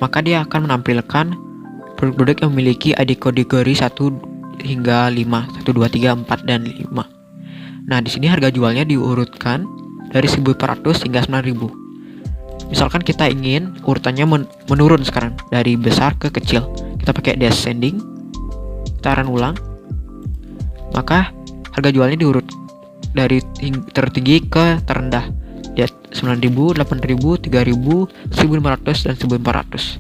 Maka dia akan menampilkan produk-produk yang memiliki ID kategori 1 hingga 5, 1, 2, 3, 4, dan 5. Nah, di sini harga jualnya diurutkan dari 1400 hingga 9000. Misalkan kita ingin urutannya menurun sekarang dari besar ke kecil. Kita pakai descending. Kita run ulang. Maka harga jualnya diurut dari tertinggi ke terendah. Lihat 9000, 8000, 3000, 1500, dan 1400.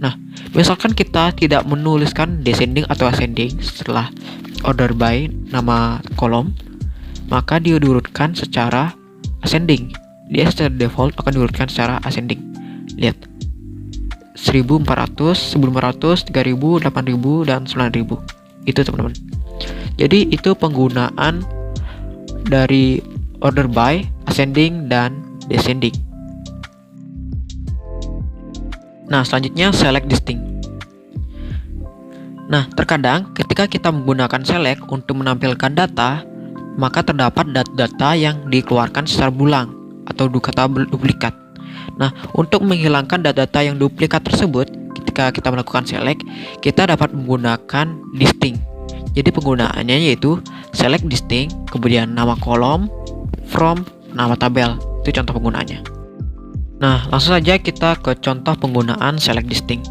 Nah, misalkan kita tidak menuliskan descending atau ascending setelah order by nama kolom, maka dia diurutkan secara ascending. Dia secara default akan diurutkan secara ascending. Lihat 1400, 1500, 3000, 8000, dan 9000. Itu teman-teman. Jadi itu penggunaan dari order by, ascending, dan descending. Nah, selanjutnya select distinct. Nah, terkadang ketika kita menggunakan select untuk menampilkan data, maka terdapat data yang dikeluarkan secara berulang atau kata duplikat. Nah, untuk menghilangkan data yang duplikat tersebut, ketika kita melakukan select, kita dapat menggunakan distinct. Jadi penggunaannya yaitu select distinct, kemudian nama kolom, from, nama tabel. Itu contoh penggunaannya. Nah, langsung saja kita ke contoh penggunaan select distinct.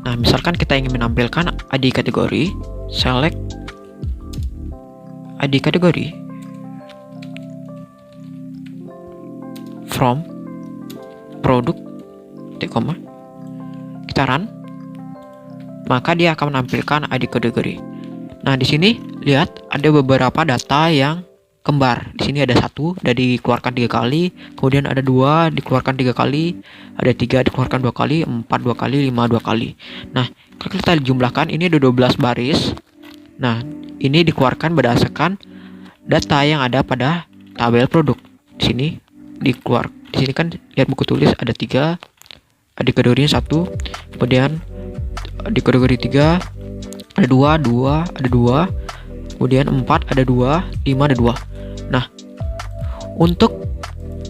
Nah, misalkan kita ingin menampilkan ID kategori, select ID kategori from produk titik koma. Kita run, maka dia akan menampilkan ID kategori. Nah, di sini lihat ada beberapa data yang kembar. Di sini ada 1 dikeluarkan 3 kali, kemudian ada 2 dikeluarkan 3 kali, ada 3 dikeluarkan 2 kali, 4 2 kali, 5 2 kali. Nah, kalau kita jumlahkan ini ada 12 baris. Nah, ini dikeluarkan berdasarkan data yang ada pada tabel produk. Di sini di sini kan lihat buku tulis ada 3, ada kategorinya 1, kemudian di kategori 3 ada 2, ada 2, kemudian 4 ada 2, 5 ada 2. Nah, untuk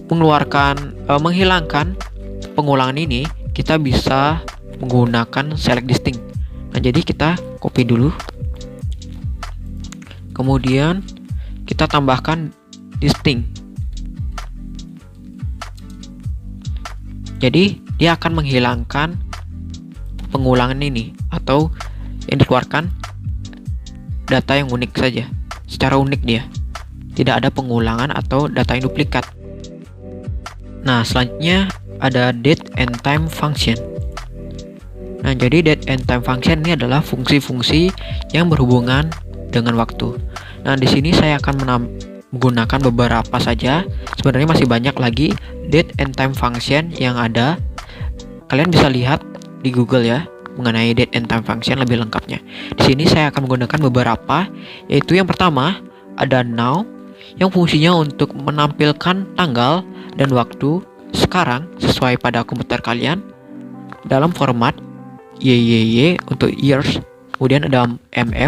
menghilangkan pengulangan ini, kita bisa menggunakan select distinct. Nah, jadi kita copy dulu. Kemudian kita tambahkan distinct. Jadi dia akan menghilangkan pengulangan ini atau yang dikeluarkan data yang unik saja. Secara unik dia. Tidak ada pengulangan atau data yang duplikat. Nah, selanjutnya ada date and time function. Nah, jadi date and time function ini adalah fungsi-fungsi yang berhubungan dengan waktu. Nah, di sini saya akan menggunakan beberapa saja. Sebenarnya masih banyak lagi date and time function yang ada. Kalian bisa lihat di Google ya mengenai date and time function lebih lengkapnya. Di sini saya akan menggunakan beberapa, yaitu yang pertama ada now yang fungsinya untuk menampilkan tanggal dan waktu sekarang sesuai pada komputer kalian dalam format YYY untuk years, kemudian ada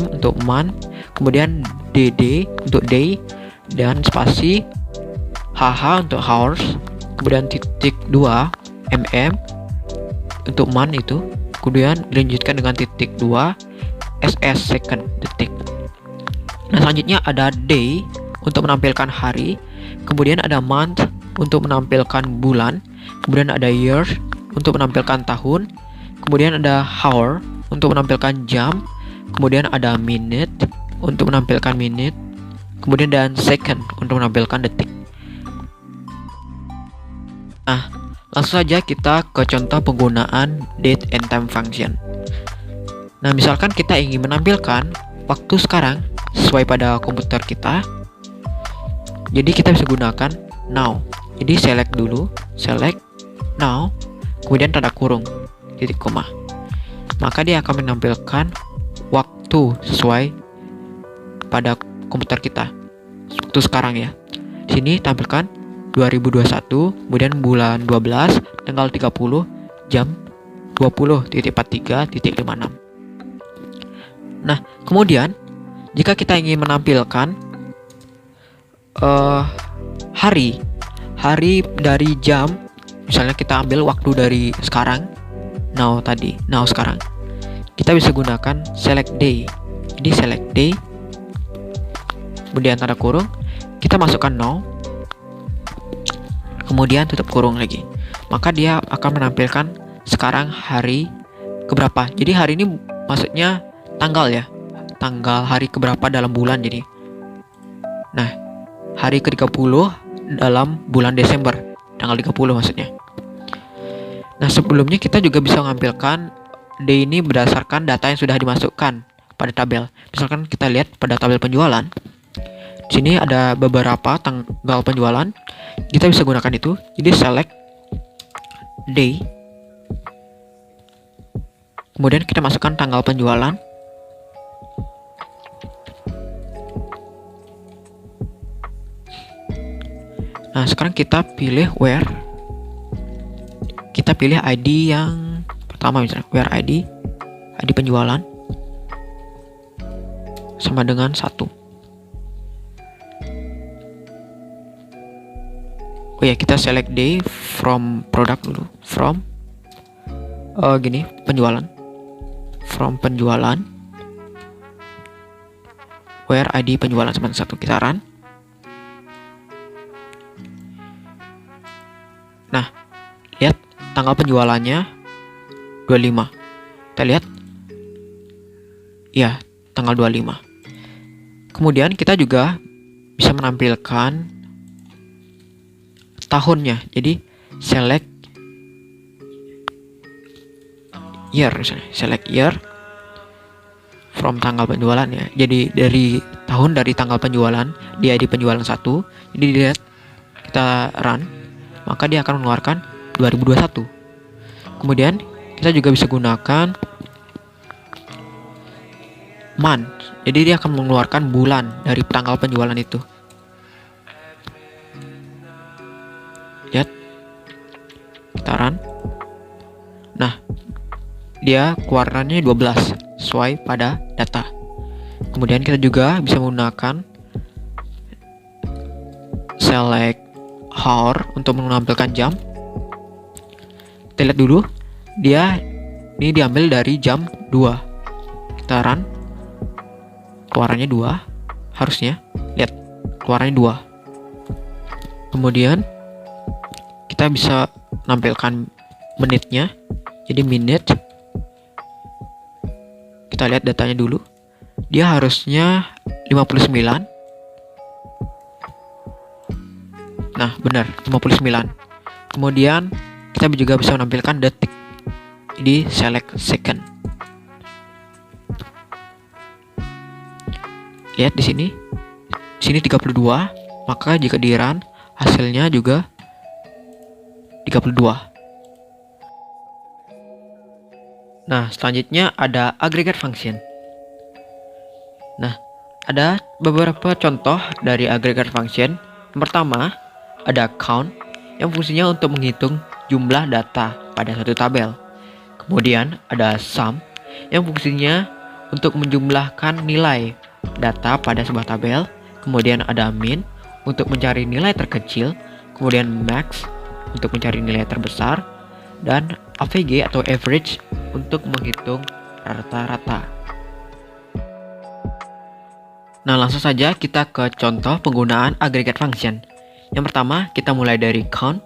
untuk month, kemudian DD untuk day, dan spasi HH untuk hours, kemudian titik 2 untuk month itu, kemudian dilanjutkan dengan titik 2 SS second detik. Nah, selanjutnya ada day untuk menampilkan hari, kemudian ada month untuk menampilkan bulan, kemudian ada years untuk menampilkan tahun, kemudian ada hour untuk menampilkan jam, kemudian ada minute untuk menampilkan menit, kemudian dan second untuk menampilkan detik. Nah, langsung saja kita ke contoh penggunaan date and time function. Nah, misalkan kita ingin menampilkan waktu sekarang sesuai pada komputer kita, jadi kita bisa gunakan now. Jadi select dulu, select now, kemudian tanda kurung, titik koma. Maka dia akan menampilkan waktu sesuai pada komputer kita, waktu sekarang ya. Di sini tampilkan 2021, kemudian bulan 12, tanggal 30, jam 20.43.56. Nah, kemudian jika kita ingin menampilkan hari dari jam, misalnya kita ambil waktu dari sekarang, now sekarang, kita bisa gunakan select day. Jadi select day, kemudian tanda kurung, kita masukkan now, kemudian tutup kurung lagi. Maka dia akan menampilkan sekarang hari keberapa. Jadi hari ini maksudnya tanggal ya, tanggal hari keberapa dalam bulan. Jadi nah, hari ke-30 dalam bulan Desember, tanggal 30 maksudnya. Nah, sebelumnya kita juga bisa mengampilkan day ini berdasarkan data yang sudah dimasukkan pada tabel. Misalkan kita lihat pada tabel penjualan, di sini ada beberapa tanggal penjualan, kita bisa gunakan itu. Jadi select day, kemudian kita masukkan tanggal penjualan. Nah, sekarang kita pilih where. Kita pilih ID yang pertama, misalnya where ID penjualan sama dengan 1. Oh ya, kita select day from product dulu. From penjualan. From penjualan. Where ID penjualan sama 1, kita run. Nah, lihat tanggal penjualannya 25. Kita lihat. Ya, tanggal 25. Kemudian kita juga bisa menampilkan tahunnya. Jadi select year, misalnya select year from tanggal penjualan ya. Jadi dari tanggal penjualan, di ID penjualan 1. Jadi dilihat, kita run, maka dia akan mengeluarkan 2021. Kemudian kita juga bisa gunakan month. Jadi dia akan mengeluarkan bulan dari tanggal penjualan itu. Lihat, kita run. Nah, dia keluarannya 12 sesuai pada data. Kemudian kita juga bisa menggunakan select hour untuk menampilkan jam. Kita lihat dulu, dia ini diambil dari jam 2. Kita run, keluarannya 2 harusnya. Lihat, keluarannya 2. Kemudian kita bisa menampilkan menitnya. Jadi minute, kita lihat datanya dulu, dia harusnya 59. Nah, benar, 59. Kemudian kita juga bisa menampilkan detik. Jadi select second. Lihat di sini. Di sini 32, maka jika di run hasilnya juga 32. Nah, selanjutnya ada aggregate function. Nah, ada beberapa contoh dari aggregate function. Yang pertama, ada count yang fungsinya untuk menghitung jumlah data pada satu tabel. Kemudian ada sum yang fungsinya untuk menjumlahkan nilai data pada sebuah tabel. Kemudian ada min untuk mencari nilai terkecil. Kemudian max untuk mencari nilai terbesar. Dan AVG atau average untuk menghitung rata-rata. Nah, langsung saja kita ke contoh penggunaan aggregate function. Yang pertama, kita mulai dari count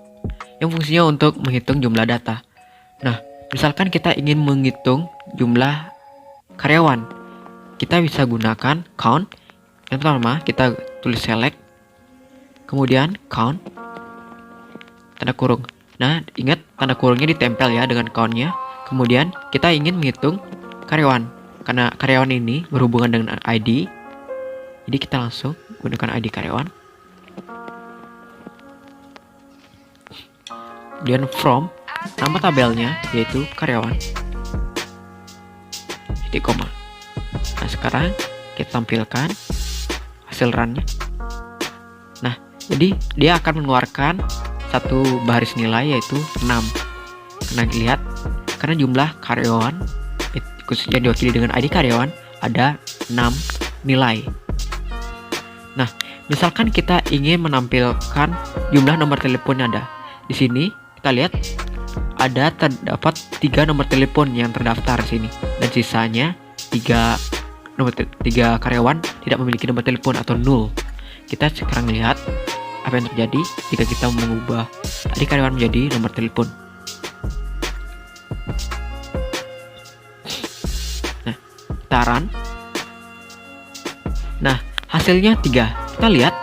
yang fungsinya untuk menghitung jumlah data. Nah, misalkan kita ingin menghitung jumlah karyawan, kita bisa gunakan count. Yang pertama, kita tulis select, kemudian count, tanda kurung. Nah, ingat tanda kurungnya ditempel ya dengan countnya. Kemudian kita ingin menghitung karyawan, karena karyawan ini berhubungan dengan ID. Jadi kita langsung gunakan ID karyawan. Kemudian from nama tabelnya yaitu karyawan. Titik koma. Nah, sekarang kita tampilkan hasil runnya. Nah, jadi dia akan mengeluarkan satu baris nilai yaitu 6. Karena dilihat, karena jumlah karyawan khususnya diwakili dengan ID karyawan ada 6 nilai. Nah, misalkan kita ingin menampilkan jumlah nomor telepon yang ada. Di sini kita lihat terdapat 3 nomor telepon yang terdaftar di sini, dan sisanya 3 karyawan tidak memiliki nomor telepon atau null. Kita sekarang lihat apa yang terjadi jika kita mengubah ID karyawan menjadi nomor telepon. Nah, kita run. Nah, hasilnya 3. Kita lihat,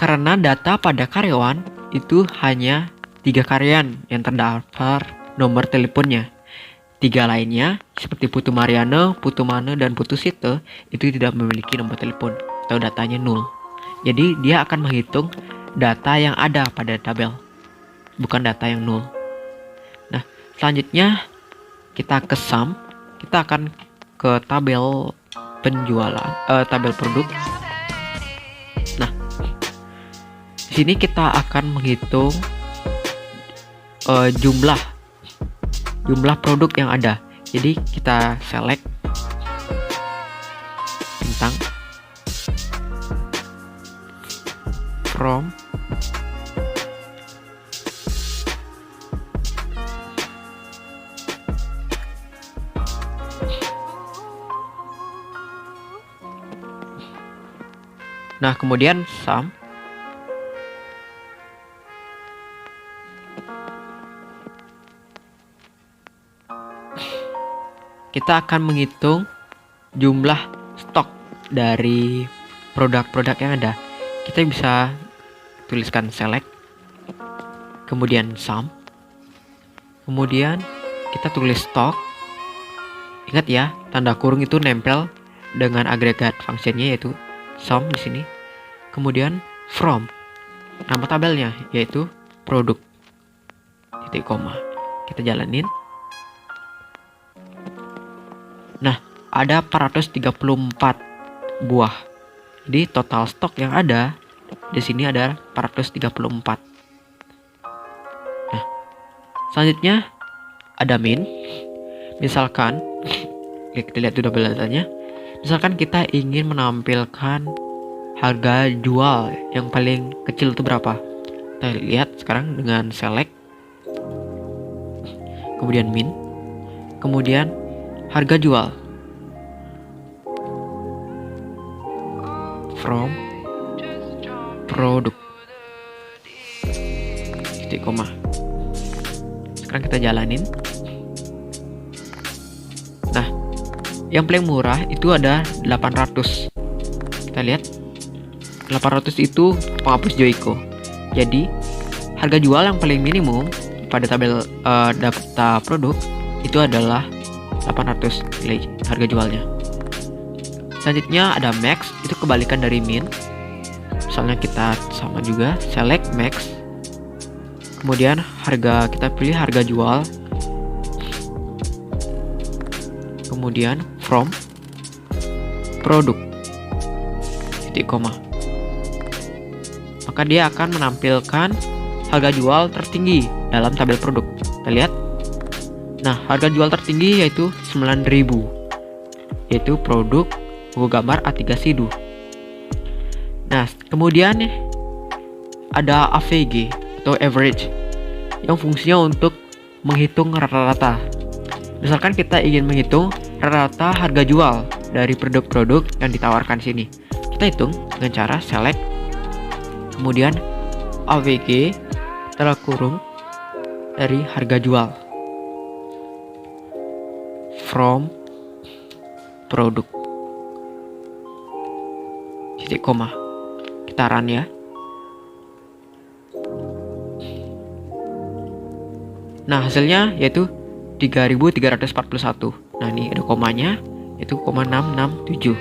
karena data pada karyawan itu hanya 3 karyawan yang terdaftar nomor teleponnya. 3 lainnya seperti Putu Mariana, Putu Mane, dan Putu Site itu tidak memiliki nomor telepon atau datanya null. Jadi dia akan menghitung data yang ada pada tabel, bukan data yang null. Nah, selanjutnya kita ke sum. Kita akan ke tabel penjualan, tabel produk. Nah, di sini kita akan menghitung jumlah produk yang ada. Jadi kita select tentang from Nah, kemudian sum. Kita akan menghitung jumlah stok dari produk-produk yang ada. Kita bisa tuliskan select, kemudian sum, kemudian kita tulis stok. Ingat ya, tanda kurung itu nempel dengan agregat functionnya yaitu sum di sini. Kemudian from nama tabelnya yaitu produk. Titik koma. Kita jalanin. Nah, ada 434 buah. Jadi total stok yang ada di sini ada 434. Nah, selanjutnya ada min. Misalkan kita lihat dulu datanya. Misalkan kita ingin menampilkan harga jual yang paling kecil itu berapa. Kita lihat sekarang dengan select, kemudian min, kemudian harga jual from produk, titik koma. Sekarang kita jalanin. Nah, yang paling murah itu ada 800. Kita lihat 800 itu penghapus Joico. Jadi harga jual yang paling minimum pada tabel data produk itu adalah 800 nilai harga jualnya. Selanjutnya ada max, itu kebalikan dari min. Misalnya kita sama juga select max, kemudian harga, kita pilih harga jual, kemudian from produk, titik koma. Maka dia akan menampilkan harga jual tertinggi dalam tabel produk. Kita lihat Nah, harga jual tertinggi yaitu 9.000, yaitu produk logo gambar A3 Sidu. Nah, kemudian ada AVG atau average yang fungsinya untuk menghitung rata-rata. Misalkan kita ingin menghitung rata-rata harga jual dari produk-produk yang ditawarkan sini. Kita hitung dengan cara select, kemudian AVG telah kurung dari harga jual from produk titik koma, kita run ya. Nah, hasilnya yaitu 3.341. Nah, ini ada komanya, yaitu 0,667.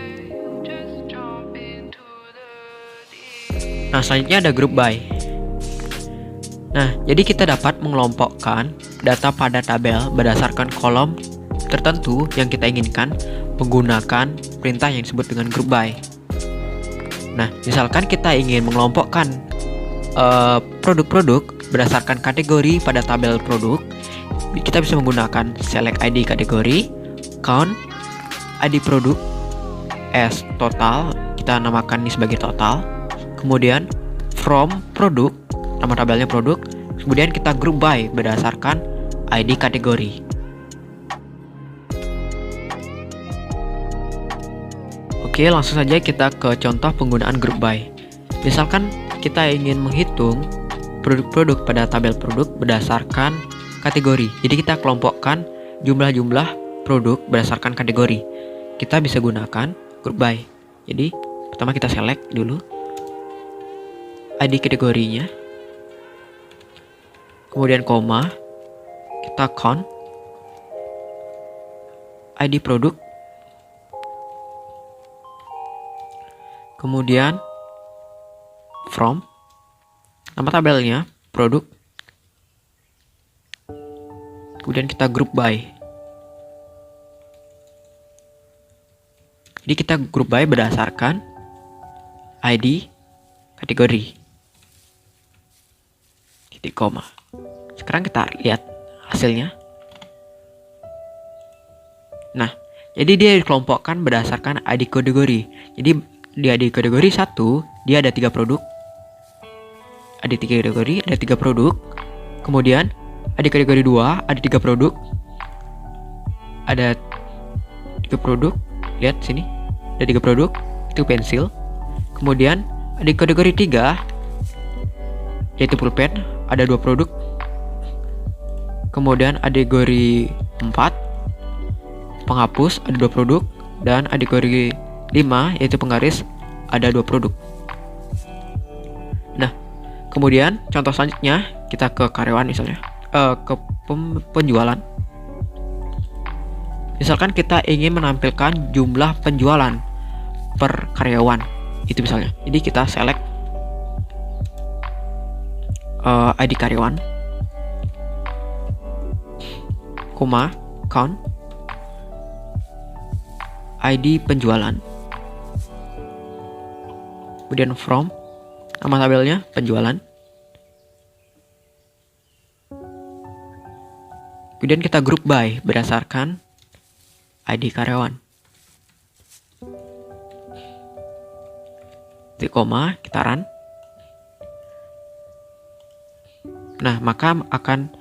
Nah, selanjutnya ada group by. Nah, jadi kita dapat mengelompokkan data pada tabel berdasarkan kolom tertentu yang kita inginkan menggunakan perintah yang disebut dengan group by. Nah, misalkan kita ingin mengelompokkan produk-produk berdasarkan kategori pada tabel produk, kita bisa menggunakan select ID kategori, count ID produk as total, kita namakan ini sebagai total, kemudian from produk, nama tabelnya produk, kemudian kita group by berdasarkan ID kategori. Oke, langsung saja kita ke contoh penggunaan group by. Misalkan kita ingin menghitung produk-produk pada tabel produk berdasarkan kategori. Jadi kita kelompokkan jumlah-jumlah produk berdasarkan kategori. Kita bisa gunakan group by. Jadi pertama kita select dulu ID kategorinya, kemudian koma, kita count ID produk, kemudian from nama tabelnya produk, kemudian kita group by. Jadi kita group by berdasarkan ID kategori titik koma. Sekarang kita lihat hasilnya. Nah, jadi dia dikelompokkan berdasarkan ID kategori. Jadi di ID kategori 1 dia ada 3 produk. ID kategori ada 3 produk. Kemudian ID kategori 2 ada 3 produk. Ada 3 produk. Lihat sini. Ada 3 produk. Itu pensil. Kemudian ID kategori 3 yaitu pulpen, ada 2 produk. Kemudian kategori 4 penghapus, ada 2 produk. Dan kategori 5 yaitu penggaris, ada 2 produk. Nah, kemudian contoh selanjutnya kita ke karyawan misalnya, ke penjualan. Misalkan kita ingin menampilkan jumlah penjualan per karyawan, itu misalnya. Jadi kita select ID karyawan, koma, count ID penjualan, kemudian from nama tabelnya penjualan, kemudian kita group by berdasarkan ID karyawan, titik koma, kita run. Nah, maka akan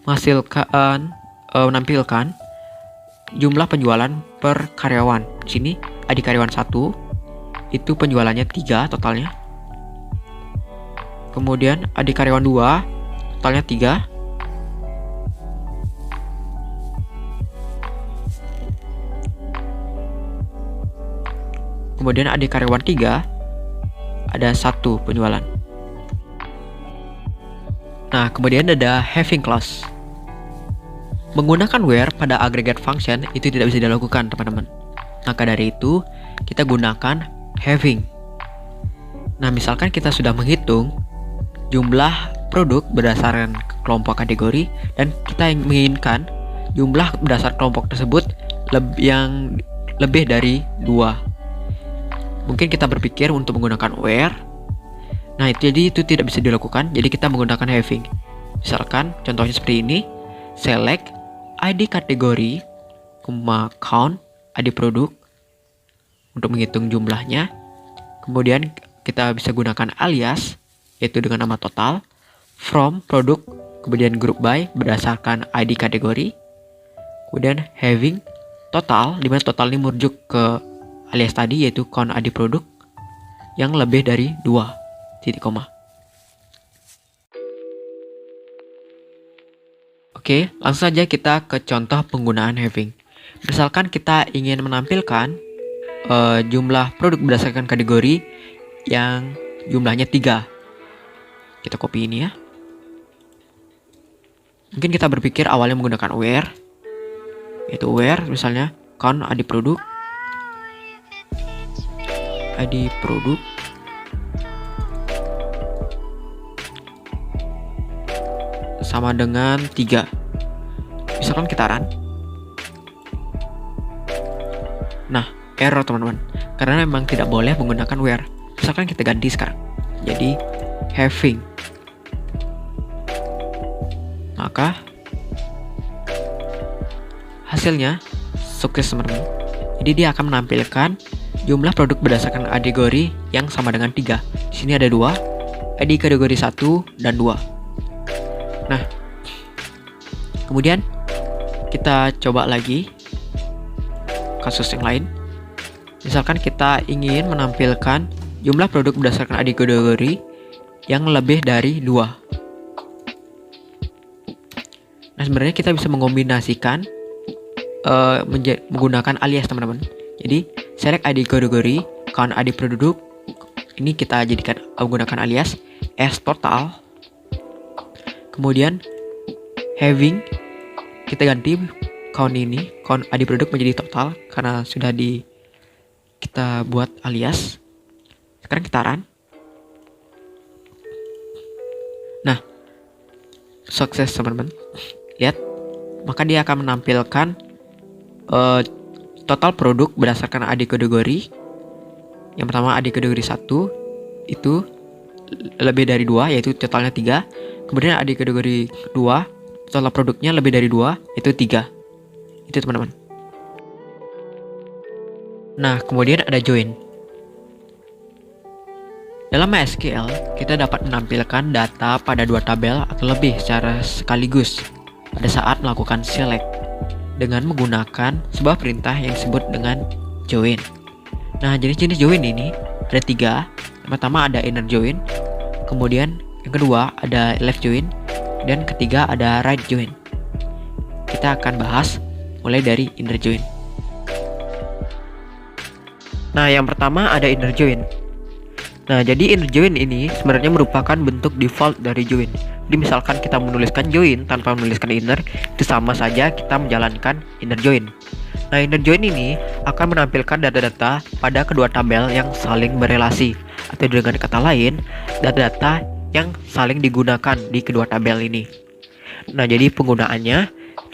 menghasilkan menampilkan jumlah penjualan per karyawan. Di sini ID karyawan 1 itu penjualannya 3 totalnya. Kemudian ID karyawan 2 totalnya 3. Kemudian ID karyawan 3 ada 1 penjualan. Nah, kemudian ada having clause. Menggunakan where pada aggregate function itu tidak bisa dilakukan, teman-teman. Maka dari itu, kita gunakan having. Nah, misalkan kita sudah menghitung jumlah produk berdasarkan kelompok kategori dan kita menginginkan jumlah berdasar kelompok tersebut yang lebih dari 2. Mungkin kita berpikir untuk menggunakan where. Nah, jadi itu tidak bisa dilakukan, jadi kita menggunakan having. Misalkan contohnya seperti ini, select ID kategori, count, ID produk untuk menghitung jumlahnya. Kemudian kita bisa gunakan alias, yaitu dengan nama total, from produk, kemudian group by berdasarkan ID kategori, kemudian having total, di mana total ini merujuk ke alias tadi, yaitu count ID produk yang lebih dari 2 titik koma. Oke, langsung saja kita ke contoh penggunaan having. Misalkan kita ingin menampilkan jumlah produk berdasarkan kategori yang jumlahnya 3. Kita copy ini ya. Mungkin kita berpikir awalnya menggunakan where, yaitu where misalnya count ID produk, sama dengan 3. Misalkan kita run. Nah, error teman-teman, karena memang tidak boleh menggunakan where. Misalkan kita ganti sekarang jadi having, maka hasilnya sukses teman-teman. Jadi dia akan menampilkan jumlah produk berdasarkan kategori yang sama dengan 3. Di sini ada 2, ID kategori 1 dan 2. Nah, kemudian kita coba lagi kasus yang lain. Misalkan kita ingin menampilkan jumlah produk berdasarkan ID kategori yang lebih dari 2. Nah, sebenarnya kita bisa mengombinasikan menggunakan alias teman-teman. Jadi select ID kategori, count ID produk, ini kita jadikan menggunakan alias as total. Kemudian having kita ganti count ID produk menjadi total karena sudah kita buat alias. Sekarang kita run. Nah, sukses teman-teman. Lihat, maka dia akan menampilkan total produk berdasarkan ID kategori. Yang pertama ID kategori 1 itu lebih dari 2, yaitu totalnya 3. Kemudian ID kategori 2 total produknya lebih dari 2, yaitu 3. Itu teman-teman. Nah, kemudian ada join. Dalam MySQL, kita dapat menampilkan data pada 2 tabel atau lebih secara sekaligus pada saat melakukan select dengan menggunakan sebuah perintah yang disebut dengan join. Nah, jenis-jenis join ini ada 3. Yang pertama ada inner join, kemudian yang kedua ada left join, dan ketiga ada right join. Kita akan bahas mulai dari inner join. Nah, yang pertama ada inner join. Nah, jadi inner join ini sebenarnya merupakan bentuk default dari join. Jadi misalkan kita menuliskan join tanpa menuliskan inner, itu sama saja kita menjalankan inner join. Nah, inner join ini akan menampilkan data-data pada kedua tabel yang saling berelasi, atau dengan kata lain, data-data yang saling digunakan di kedua tabel ini. Nah, jadi penggunaannya,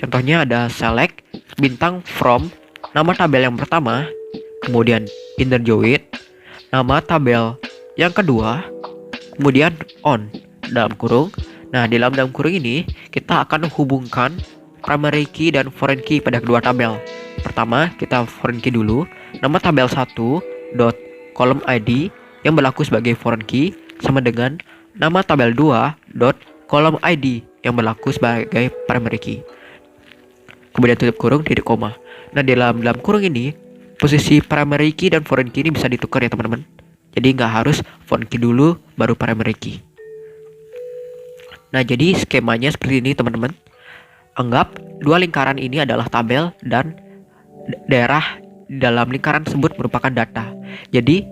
contohnya ada select bintang from nama tabel yang pertama, kemudian inner join nama tabel yang kedua, kemudian on dalam kurung. Nah, di dalam kurung ini kita akan hubungkan primary key dan foreign key pada kedua tabel. Pertama, kita foreign key dulu. Nama tabel 1 dot column ID yang berlaku sebagai foreign key sama dengan nama tabel 2 dot column ID yang berlaku sebagai primary key. Kemudian tutup kurung, titik koma. Nah, di dalam kurung ini posisi primary key dan foreign key ini bisa ditukar ya teman-teman. Jadi nggak harus foreign key dulu baru primary key. Nah, jadi skemanya seperti ini teman-teman. Anggap dua lingkaran ini adalah tabel dan daerah di dalam lingkaran tersebut merupakan data. Jadi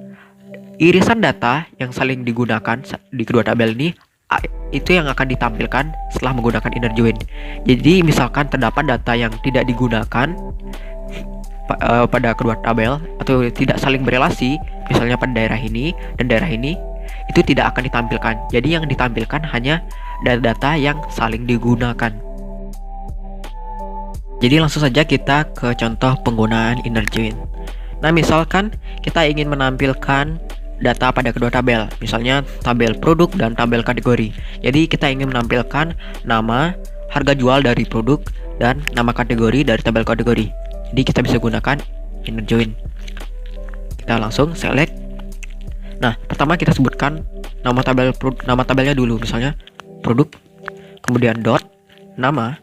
irisan data yang saling digunakan di kedua tabel ini itu yang akan ditampilkan setelah menggunakan inner join. Jadi misalkan terdapat data yang tidak digunakan pada kedua tabel atau tidak saling berelasi, misalnya pada daerah ini dan daerah ini, itu tidak akan ditampilkan. Jadi yang ditampilkan hanya data-data yang saling digunakan. Jadi langsung saja kita ke contoh penggunaan inner join. Nah, misalkan kita ingin menampilkan data pada kedua tabel, misalnya tabel produk dan tabel kategori. Jadi kita ingin menampilkan nama, harga jual dari produk dan nama kategori dari tabel kategori. Jadi kita bisa gunakan inner join. Kita langsung select. Nah, pertama kita sebutkan nama tabelnya dulu, misalnya produk, kemudian dot, nama,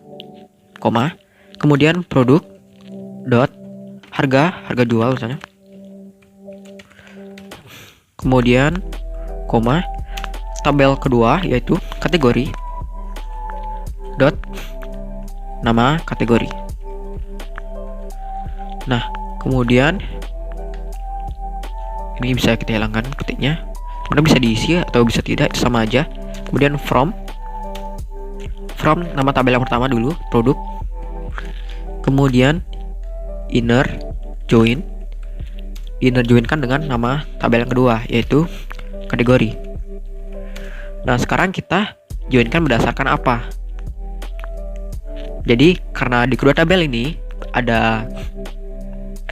koma, kemudian produk, dot, harga jual misalnya, kemudian koma, tabel kedua yaitu kategori, dot, nama kategori. Nah, kemudian ini bisa kita hilangkan ketiknya, kemudian bisa diisi atau bisa tidak, itu sama aja. Kemudian from nama tabel yang pertama dulu, produk, kemudian inner join kan dengan nama tabel yang kedua yaitu kategori. Nah, sekarang kita joinkan berdasarkan apa? Jadi karena di kedua tabel ini ada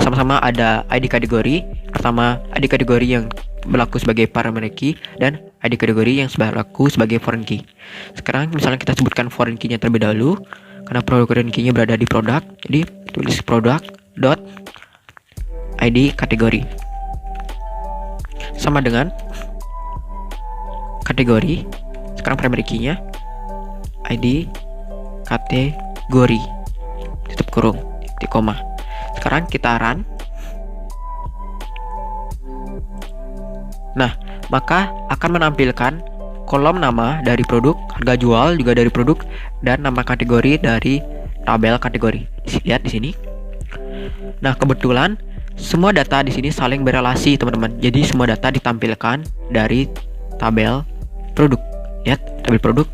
sama-sama ada ID kategori. Pertama, ID kategori yang berlaku sebagai primary key dan ID kategori yang berlaku sebagai foreign key. Sekarang misalnya kita sebutkan foreign key-nya terlebih dahulu, karena foreign key-nya berada di produk. Jadi tulis produk dot ID kategori sama dengan kategori. Sekarang primary key-nya ID kategori, tutup kurung, titik koma. Sekarang kita run. Nah, maka akan menampilkan kolom nama dari produk, harga jual juga dari produk, dan nama kategori dari tabel kategori. Lihat di sini. Nah, kebetulan semua data di sini saling berelasi, teman-teman. Jadi semua data ditampilkan dari tabel produk. Lihat, tabel produk.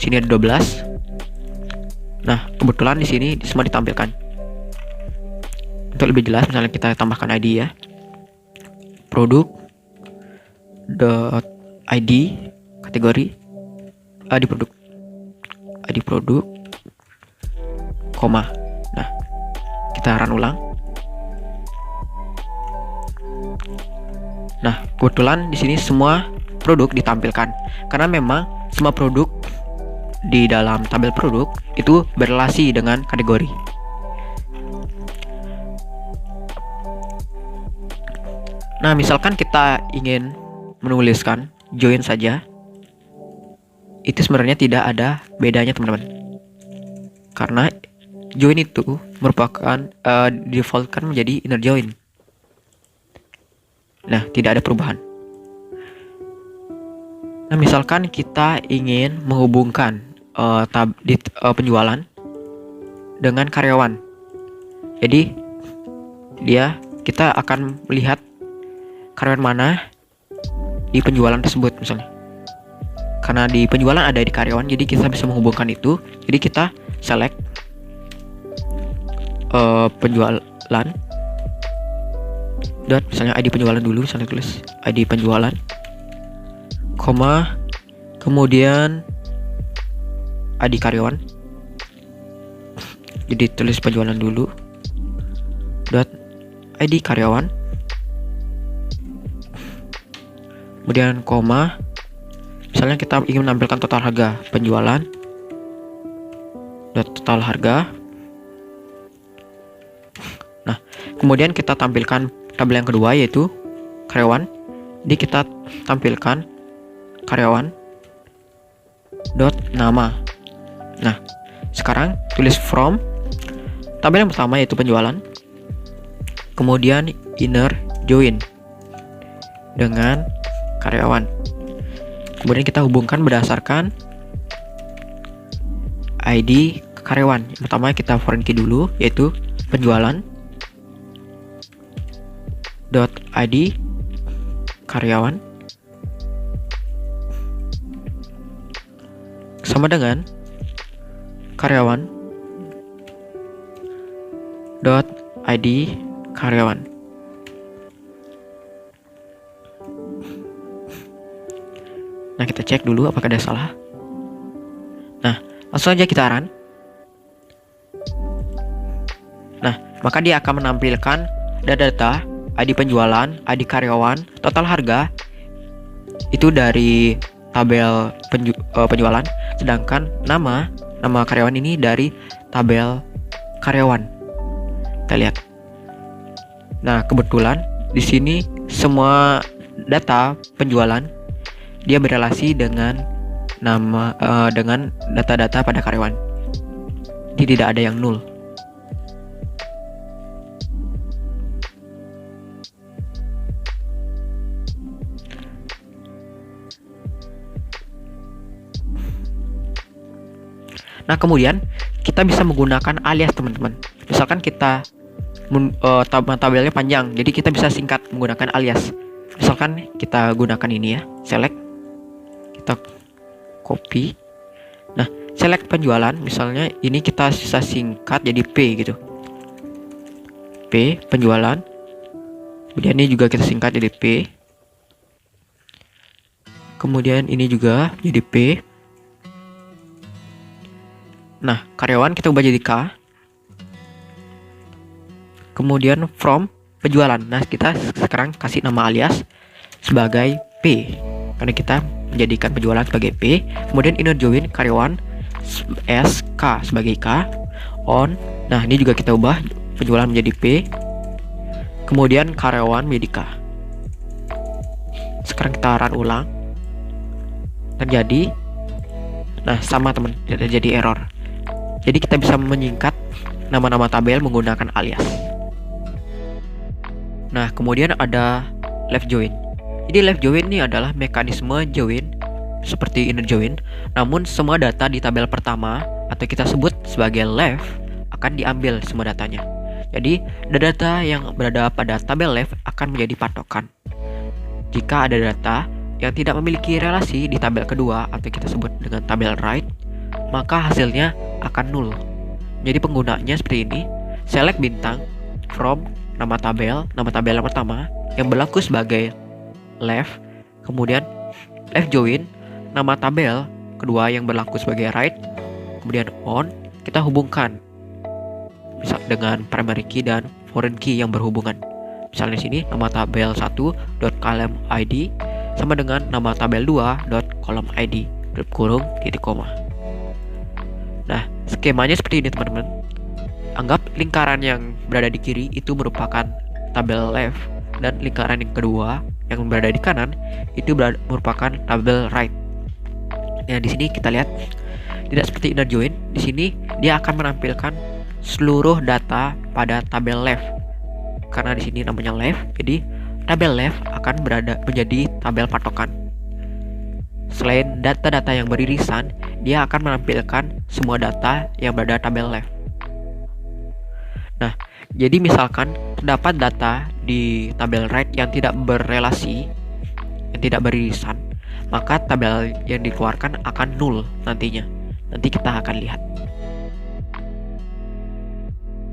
Sini ada 12. Nah, kebetulan di sini semua ditampilkan. Untuk lebih jelas, misalnya kita tambahkan ID ya. Produk dot ID kategori, ID produk, koma. Nah, kita run ulang. Nah, kebetulan di sini semua produk ditampilkan karena memang semua produk di dalam tabel produk itu berrelasi dengan kategori. Nah, misalkan kita ingin menuliskan join saja, itu sebenarnya tidak ada bedanya, teman-teman. Karena join itu merupakan defaultkan menjadi inner join. Nah, tidak ada perubahan. Nah, misalkan kita ingin menghubungkan penjualan dengan karyawan. Jadi kita akan melihat karyawan mana di penjualan tersebut misalnya. Karena di penjualan ada di karyawan, jadi kita bisa menghubungkan itu. Jadi kita select penjualan dot, misalnya ID penjualan dulu, misalnya tulis ID penjualan, koma, kemudian ID karyawan. Jadi tulis penjualan dulu dot ID karyawan, kemudian koma, misalnya kita ingin menampilkan total harga penjualan dot total harga. Nah, kemudian kita tampilkan tabel yang kedua yaitu karyawan. Jadi kita tampilkan karyawan dot nama. Nah, sekarang tulis from tabel yang pertama yaitu penjualan, kemudian inner join dengan karyawan. Kemudian kita hubungkan berdasarkan ID karyawan. Yang pertama kita foreign key dulu yaitu penjualan dot ID karyawan sama dengan karyawan dot ID karyawan. Nah, kita cek dulu apakah ada salah. Nah, langsung aja kita run. Nah, maka dia akan menampilkan data ID penjualan, ID karyawan, total harga itu dari tabel penjualan, sedangkan nama nama karyawan ini dari tabel karyawan. Kita lihat. Nah, kebetulan di sini semua data penjualan dia berelasi dengan dengan data-data pada karyawan. Jadi tidak ada yang nol. Nah, kemudian kita bisa menggunakan alias, teman-teman. Misalkan kita tabelnya panjang, jadi kita bisa singkat menggunakan alias. Misalkan kita gunakan ini ya, select, kita copy. Nah, select penjualan, misalnya ini kita bisa singkat jadi P gitu. P penjualan. Kemudian ini juga kita singkat jadi P. Kemudian ini juga jadi P. Nah, karyawan kita ubah jadi K. Kemudian from penjualan. Nah, kita sekarang kasih nama alias sebagai P, karena kita menjadikan penjualan sebagai P. Kemudian inner join karyawan S, K sebagai K. On. Nah, ini juga kita ubah penjualan menjadi P. Kemudian karyawan menjadi K. Sekarang kita run ulang. Terjadi. Nah, sama teman, jadi error. Jadi kita bisa menyingkat nama-nama tabel menggunakan alias. Nah, kemudian ada left join. Jadi left join ini adalah mekanisme join seperti inner join, namun semua data di tabel pertama atau kita sebut sebagai left akan diambil semua datanya. Jadi data yang berada pada tabel left akan menjadi patokan. Jika ada data yang tidak memiliki relasi di tabel kedua atau kita sebut dengan tabel right, maka hasilnya akan nol. Jadi penggunanya seperti ini. Select bintang from nama tabel yang pertama yang berlaku sebagai left, kemudian left join nama tabel kedua yang berlaku sebagai right, kemudian on, kita hubungkan bisa dengan primary key dan foreign key yang berhubungan. Misalnya di sini nama tabel 1.column ID sama dengan nama tabel 2.column ID kurung titik koma. Nah, skemanya seperti ini, teman-teman. Anggap lingkaran yang berada di kiri itu merupakan tabel left, dan lingkaran yang kedua yang berada di kanan itu merupakan tabel right. Nah, di sini kita lihat tidak seperti inner join. Di sini dia akan menampilkan seluruh data pada tabel left. Karena di sini namanya left, jadi tabel left akan berada menjadi tabel patokan. Selain data-data yang beririsan, dia akan menampilkan semua data yang berada tabel left. Nah, jadi misalkan terdapat data di tabel right yang tidak berrelasi, yang tidak beririsan, maka tabel yang dikeluarkan akan nol nantinya. Nanti kita akan lihat.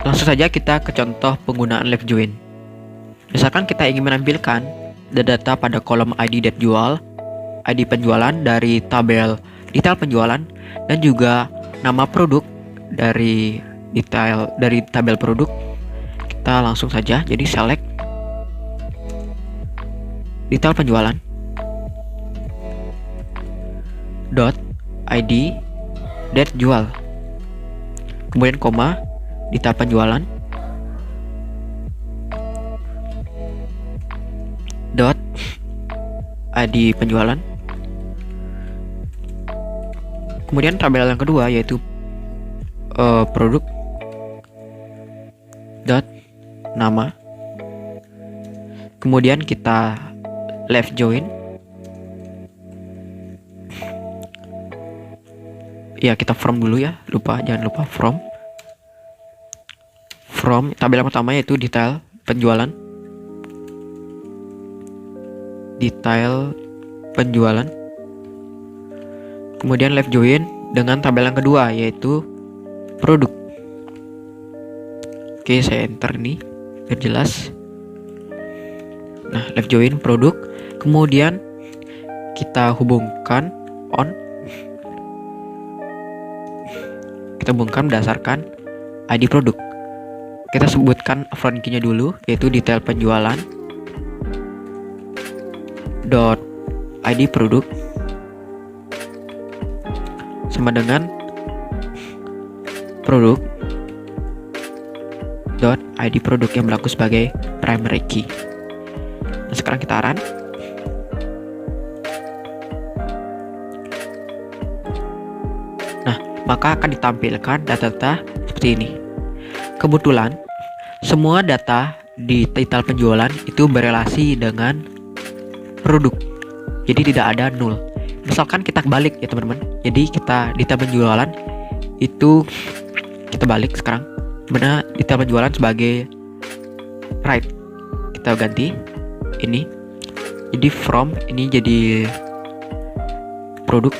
Langsung saja kita ke contoh penggunaan left join. Misalkan kita ingin menampilkan data pada kolom ID penjualan dari tabel detail penjualan dan juga nama produk dari tabel produk. Kita langsung saja jadi select detail penjualan dot ID date jual, kemudian koma detail penjualan dot ID penjualan, kemudian tabel yang kedua yaitu produk dot nama, kemudian kita left join, ya kita from dulu ya, jangan lupa from tabel yang pertama yaitu detail penjualan kemudian left join dengan tabel yang kedua yaitu produk. Oke, saya enter ini biar jelas. Nah, left join produk, kemudian kita hubungkan on, kita hubungkan berdasarkan ID produk. Kita sebutkan front key-nya dulu yaitu detail penjualan dot ID produk sama dengan produk dot ID produk yang berlaku sebagai primary key. Nah, sekarang kita run. Nah, maka akan ditampilkan data-data seperti ini. Kebetulan semua data di titel penjualan itu berelasi dengan produk, jadi tidak ada null. Misalkan kita balik ya teman-teman, jadi kita di tab penjualan itu kita balik sekarang, mana di tab penjualan sebagai right, kita ganti ini, jadi from ini jadi produk,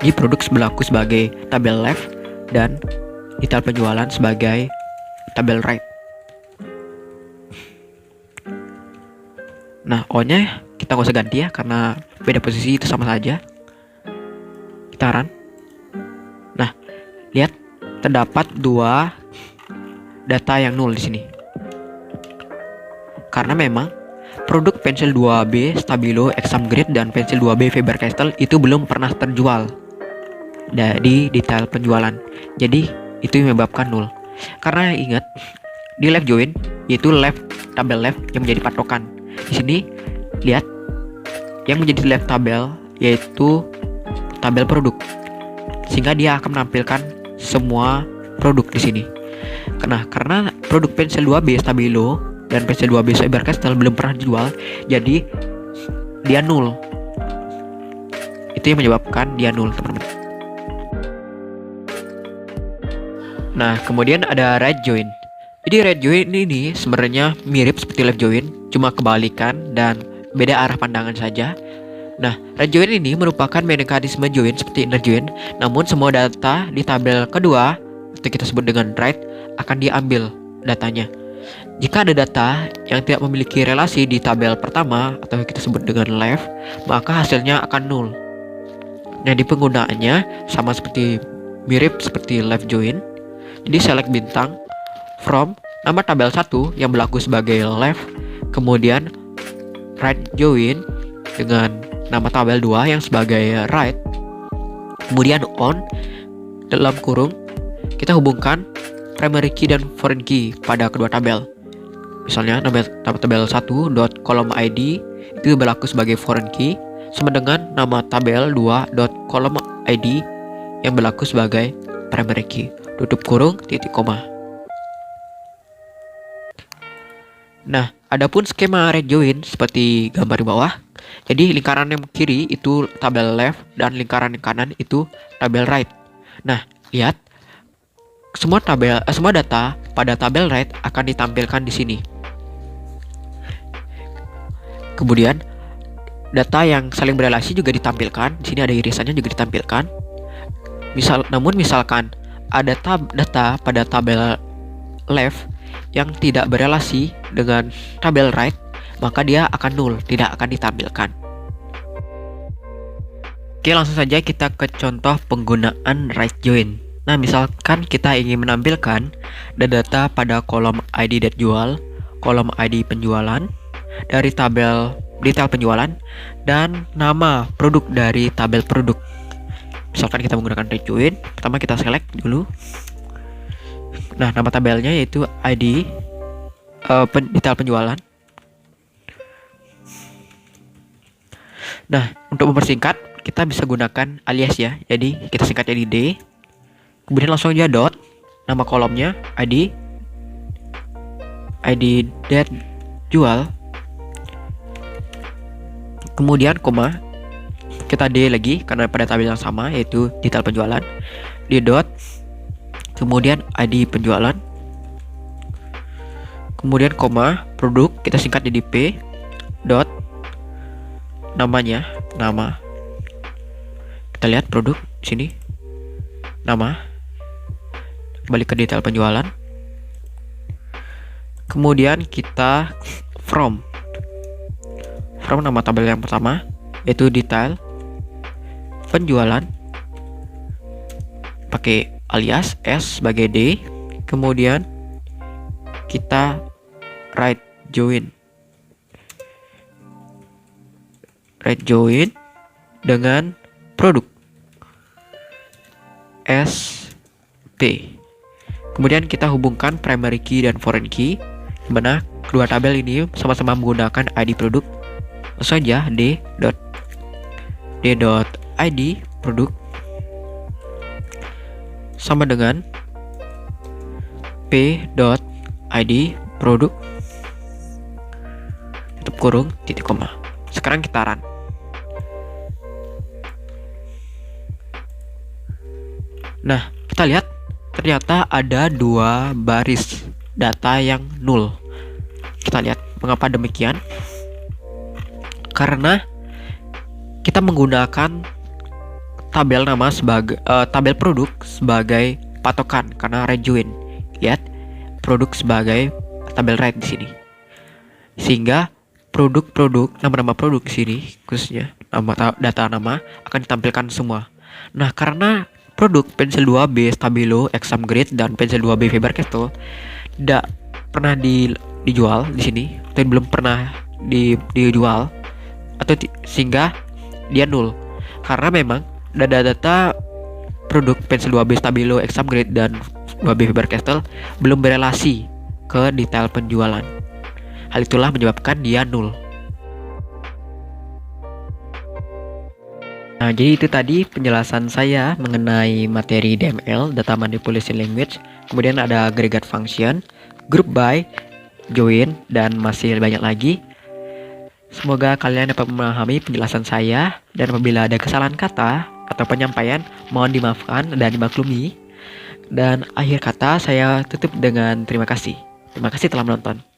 jadi produk berlaku sebagai tabel left dan detail penjualan sebagai tabel right. Nah, O-nya kita nggak usah ganti ya, karena beda posisi itu sama saja. Kita run. Nah, lihat terdapat dua data yang nol di sini. Karena memang produk pensil 2B Stabilo Exam Grade dan pensil 2B Faber-Castell itu belum pernah terjual di detail penjualan. Jadi itu yang menyebabkan nol. Karena ingat di left join yaitu tabel left yang menjadi patokan. Di sini lihat yang menjadi left tabel yaitu tabel produk, sehingga dia akan menampilkan semua produk di sini. Karena produk pensil 2B Stabilo dan pensil 2B Faber-Castell belum pernah dijual, jadi dia nol. Itu yang menyebabkan dia nol, teman-teman. Nah, kemudian ada right join. Jadi right join ini sebenarnya mirip seperti left join, cuma kebalikan dan beda arah pandangan saja. Nah, right join ini merupakan mekanisme join seperti inner join, namun semua data di tabel kedua atau kita sebut dengan right akan diambil datanya. Jika ada data yang tidak memiliki relasi di tabel pertama atau kita sebut dengan left, maka hasilnya akan null. Nah, di penggunaannya sama seperti mirip seperti left join. Jadi select bintang from nama tabel 1 yang berlaku sebagai left, kemudian right join dengan nama tabel 2 yang sebagai right, kemudian on dalam kurung kita hubungkan primary key dan foreign key pada kedua tabel. Misalnya nama tabel 1 dot column ID itu berlaku sebagai foreign key, sama dengan nama tabel 2 dot column ID yang berlaku sebagai primary key. Tutup kurung titik koma. Nah, adapun skema right join seperti gambar di bawah. Jadi lingkaran yang kiri itu tabel left dan lingkaran yang kanan itu tabel right. Nah, lihat semua data pada tabel right akan ditampilkan di sini. Kemudian data yang saling berelasi juga ditampilkan. Di sini ada irisannya juga ditampilkan. Namun misalkan ada data pada tabel left yang tidak berelasi dengan tabel right, maka dia akan null, tidak akan ditampilkan. Oke, langsung saja kita ke contoh penggunaan right join. Nah, misalkan kita ingin menampilkan data pada kolom ID dat jual, kolom ID penjualan dari tabel detail penjualan, dan nama produk dari tabel produk. Misalkan kita menggunakan right join, pertama kita select dulu. Nah, nama tabelnya yaitu ID detail penjualan. Nah, untuk mempersingkat kita bisa gunakan alias ya. Jadi kita singkatnya di D. Kemudian langsung aja dot nama kolomnya ID dat jual. Kemudian koma. Kita D lagi karena pada tabel yang sama yaitu detail penjualan. Di dot kemudian ID penjualan, kemudian koma produk, kita singkat jadi P dot namanya, nama, kita lihat produk di sini nama, balik ke detail penjualan, kemudian kita from nama tabel yang pertama yaitu detail penjualan pakai alias S sebagai D, kemudian kita right join dengan produk S P. Kemudian kita hubungkan primary key dan foreign key, di mana kedua tabel ini sama-sama menggunakan ID produk. Langsung saja d.id produk sama dengan p.id produk tutup kurung titik koma. Sekarang kita run. Nah, kita lihat ternyata ada 2 baris data yang nol. Kita lihat mengapa demikian. Karena kita menggunakan tabel nama sebagai tabel produk sebagai patokan karena right join. Lihat produk sebagai tabel right di sini. Sehingga produk-produk, nama-nama produk di sini khususnya data nama akan ditampilkan semua. Nah, karena produk pensil 2B Stabilo, Exam Grid dan pensil 2B Faber-Castell tidak pernah dijual di sini atau belum pernah dijual atau sehingga dia nol. Karena memang data-data produk pensil 2B Stabilo, Exam Grid dan 2B Faber-Castell belum berelasi ke detail penjualan. Hal itulah menyebabkan dia nol. Nah, jadi itu tadi penjelasan saya mengenai materi DML, Data Manipulation Language. Kemudian ada aggregate function, group by, join, dan masih banyak lagi. Semoga kalian dapat memahami penjelasan saya, dan apabila ada kesalahan kata atau penyampaian, mohon dimaafkan dan dimaklumi. Dan akhir kata saya tutup dengan terima kasih. Terima kasih telah menonton.